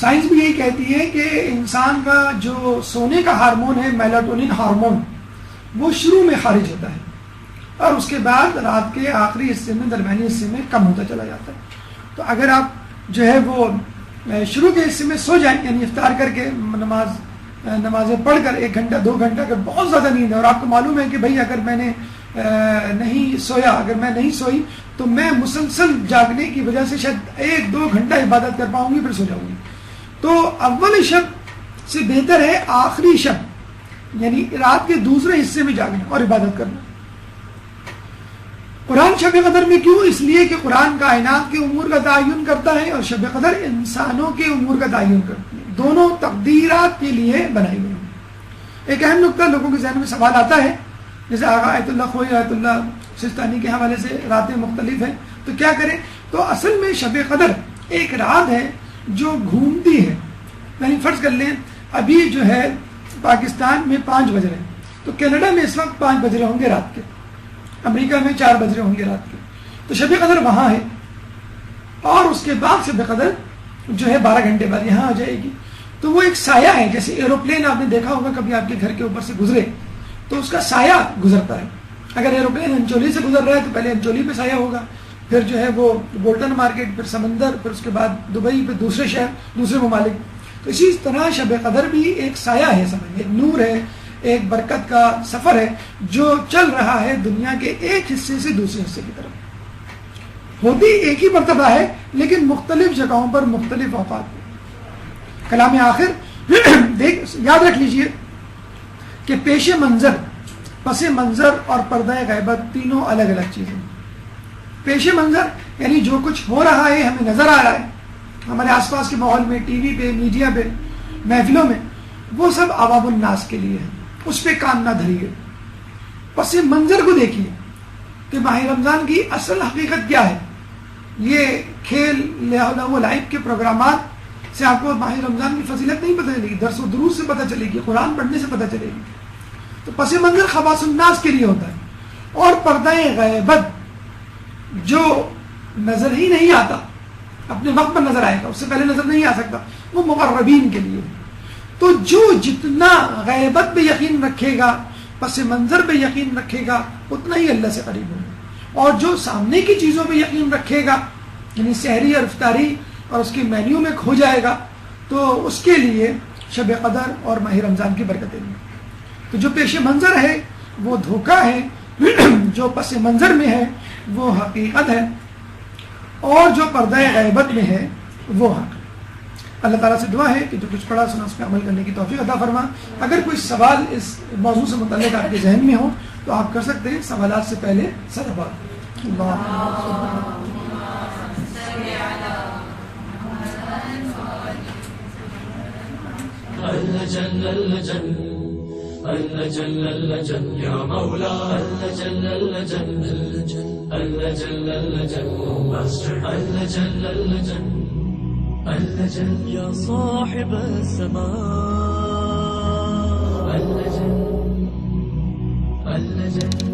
سائنس بھی یہی کہتی ہے کہ انسان کا جو سونے کا ہارمون ہے میلاٹونن ہارمون وہ شروع میں خارج ہوتا ہے اور اس کے بعد رات کے آخری حصے میں درمیانی حصے میں کم ہوتا چلا جاتا ہے. تو اگر آپ جو ہے وہ شروع کے حصے میں سو جائیں یعنی افطار کر کے نمازیں پڑھ کر 1 گھنٹہ 2 گھنٹہ اگر بہت زیادہ نیند ہے اور آپ کو معلوم ہے کہ بھئی اگر میں نے نہیں سویا، اگر میں نہیں سوئی تو میں مسلسل جاگنے کی وجہ سے شاید 1-2 گھنٹہ عبادت کر پاؤں گی پھر سو جاؤں گی. تو اول شب سے بہتر ہے آخری شب یعنی رات کے دوسرے حصے میں جاگنا اور عبادت کرنا. قرآن شب قدر میں کیوں؟ اس لیے کہ قرآن کائنات کے امور کا تعین کرتا ہے اور شب قدر انسانوں کے امور کا تعین کرتی ہے. دونوں تقدیرات کے لیے بنائی گئی. ایک اہم نقطہ لوگوں کے ذہن میں سوال آتا ہے، جیسے آغا آیت اللہ خوئی آیت اللہ سستانی کے حوالے سے راتیں مختلف ہیں تو کیا کریں. تو اصل میں شب قدر ایک رات ہے جو گھومتی ہے. یعنی فرض کر لیں ابھی جو ہے پاکستان میں 5 بج رہے ہیں تو کینیڈا میں اس وقت 5 بج رہے ہوں گے رات کے، امریکہ میں 4 بج رہے ہوں گے رات کے. تو شب قدر وہاں ہے اور اس کے بعد شب قدر جو ہے 12 گھنٹے بعد یہاں آ جائے گی. تو وہ ایک سایہ ہے، جیسے ایروپلین آپ نے دیکھا ہوگا کبھی آپ کے گھر کے اوپر سے گزرے تو اس کا سایہ گزرتا ہے. اگر ایروپلین انچولی سے گزر رہا ہے تو پہلے انچولی پہ سایہ ہوگا، پھر جو ہے وہ بولٹن مارکیٹ، پھر سمندر، پھر اس کے بعد دبئی، پھر دوسرے شہر، دوسرے ممالک. تو اسی طرح شب قدر بھی ایک سایہ ہے، سمجھیں ایک نور ہے، ایک برکت کا سفر ہے جو چل رہا ہے دنیا کے ایک حصے سے دوسرے حصے کی طرف. ہوتی ایک ہی مرتبہ ہے لیکن مختلف جگہوں پر مختلف اوقات. کلام آخر یاد رکھ لیجئے کہ پیش منظر، پس منظر اور پردہ غیبت تینوں الگ الگ چیزیں. پیش منظر یعنی جو کچھ ہو رہا ہے ہمیں نظر آ رہا ہے ہمارے آس پاس کے ماحول میں، ٹی وی پہ، میڈیا پہ، محفلوں میں، وہ سب عوام الناس کے لیے ہے، اس پہ کام نہ دھریے. پس منظر کو دیکھیے کہ ماہ رمضان کی اصل حقیقت کیا ہے. یہ کھیل لہو و لعب کے پروگرامات سے آپ کو ماہ رمضان کی فضیلت نہیں پتہ چلے گی، درس و دروس سے پتہ چلے گی، قرآن پڑھنے سے پتہ چلے گی. تو پس منظر خواص الناس کے لیے ہوتا ہے. اور پردہ غیبت جو نظر ہی نہیں آتا، اپنے وقت پر نظر آئے گا، اس سے پہلے نظر نہیں آ سکتا، وہ مقربین کے لیے. تو جو جتنا غیبت پہ یقین رکھے گا، پس منظر پہ یقین رکھے گا، اتنا ہی اللہ سے قریب ہوگا. اور جو سامنے کی چیزوں پہ یقین رکھے گا، یعنی سحری اور افطاری اور اس کے مینیو میں کھو جائے گا، تو اس کے لیے شب قدر اور ماہ رمضان کی برکتیں نہیں. تو جو پیش منظر ہے وہ دھوکہ ہے، جو پس منظر میں ہے وہ حقیقت ہے، اور جو پردہ غیبت میں ہے وہ حق. اللہ تعالیٰ سے دعا ہے کہ جو کچھ پڑھا سنا اس پہ عمل کرنے کی توفیق عطا فرما. اگر کوئی سوال اس موضوع سے متعلق آپ کے ذہن میں ہو تو آپ کر سکتے ہیں. سوالات سے پہلے صلوات. اللجن اللجن اللجن اللجن يا مولا اللجن اللجن اللجن اللجن اللجن اللجن اللجن يا صاحب السماء اللجن اللجن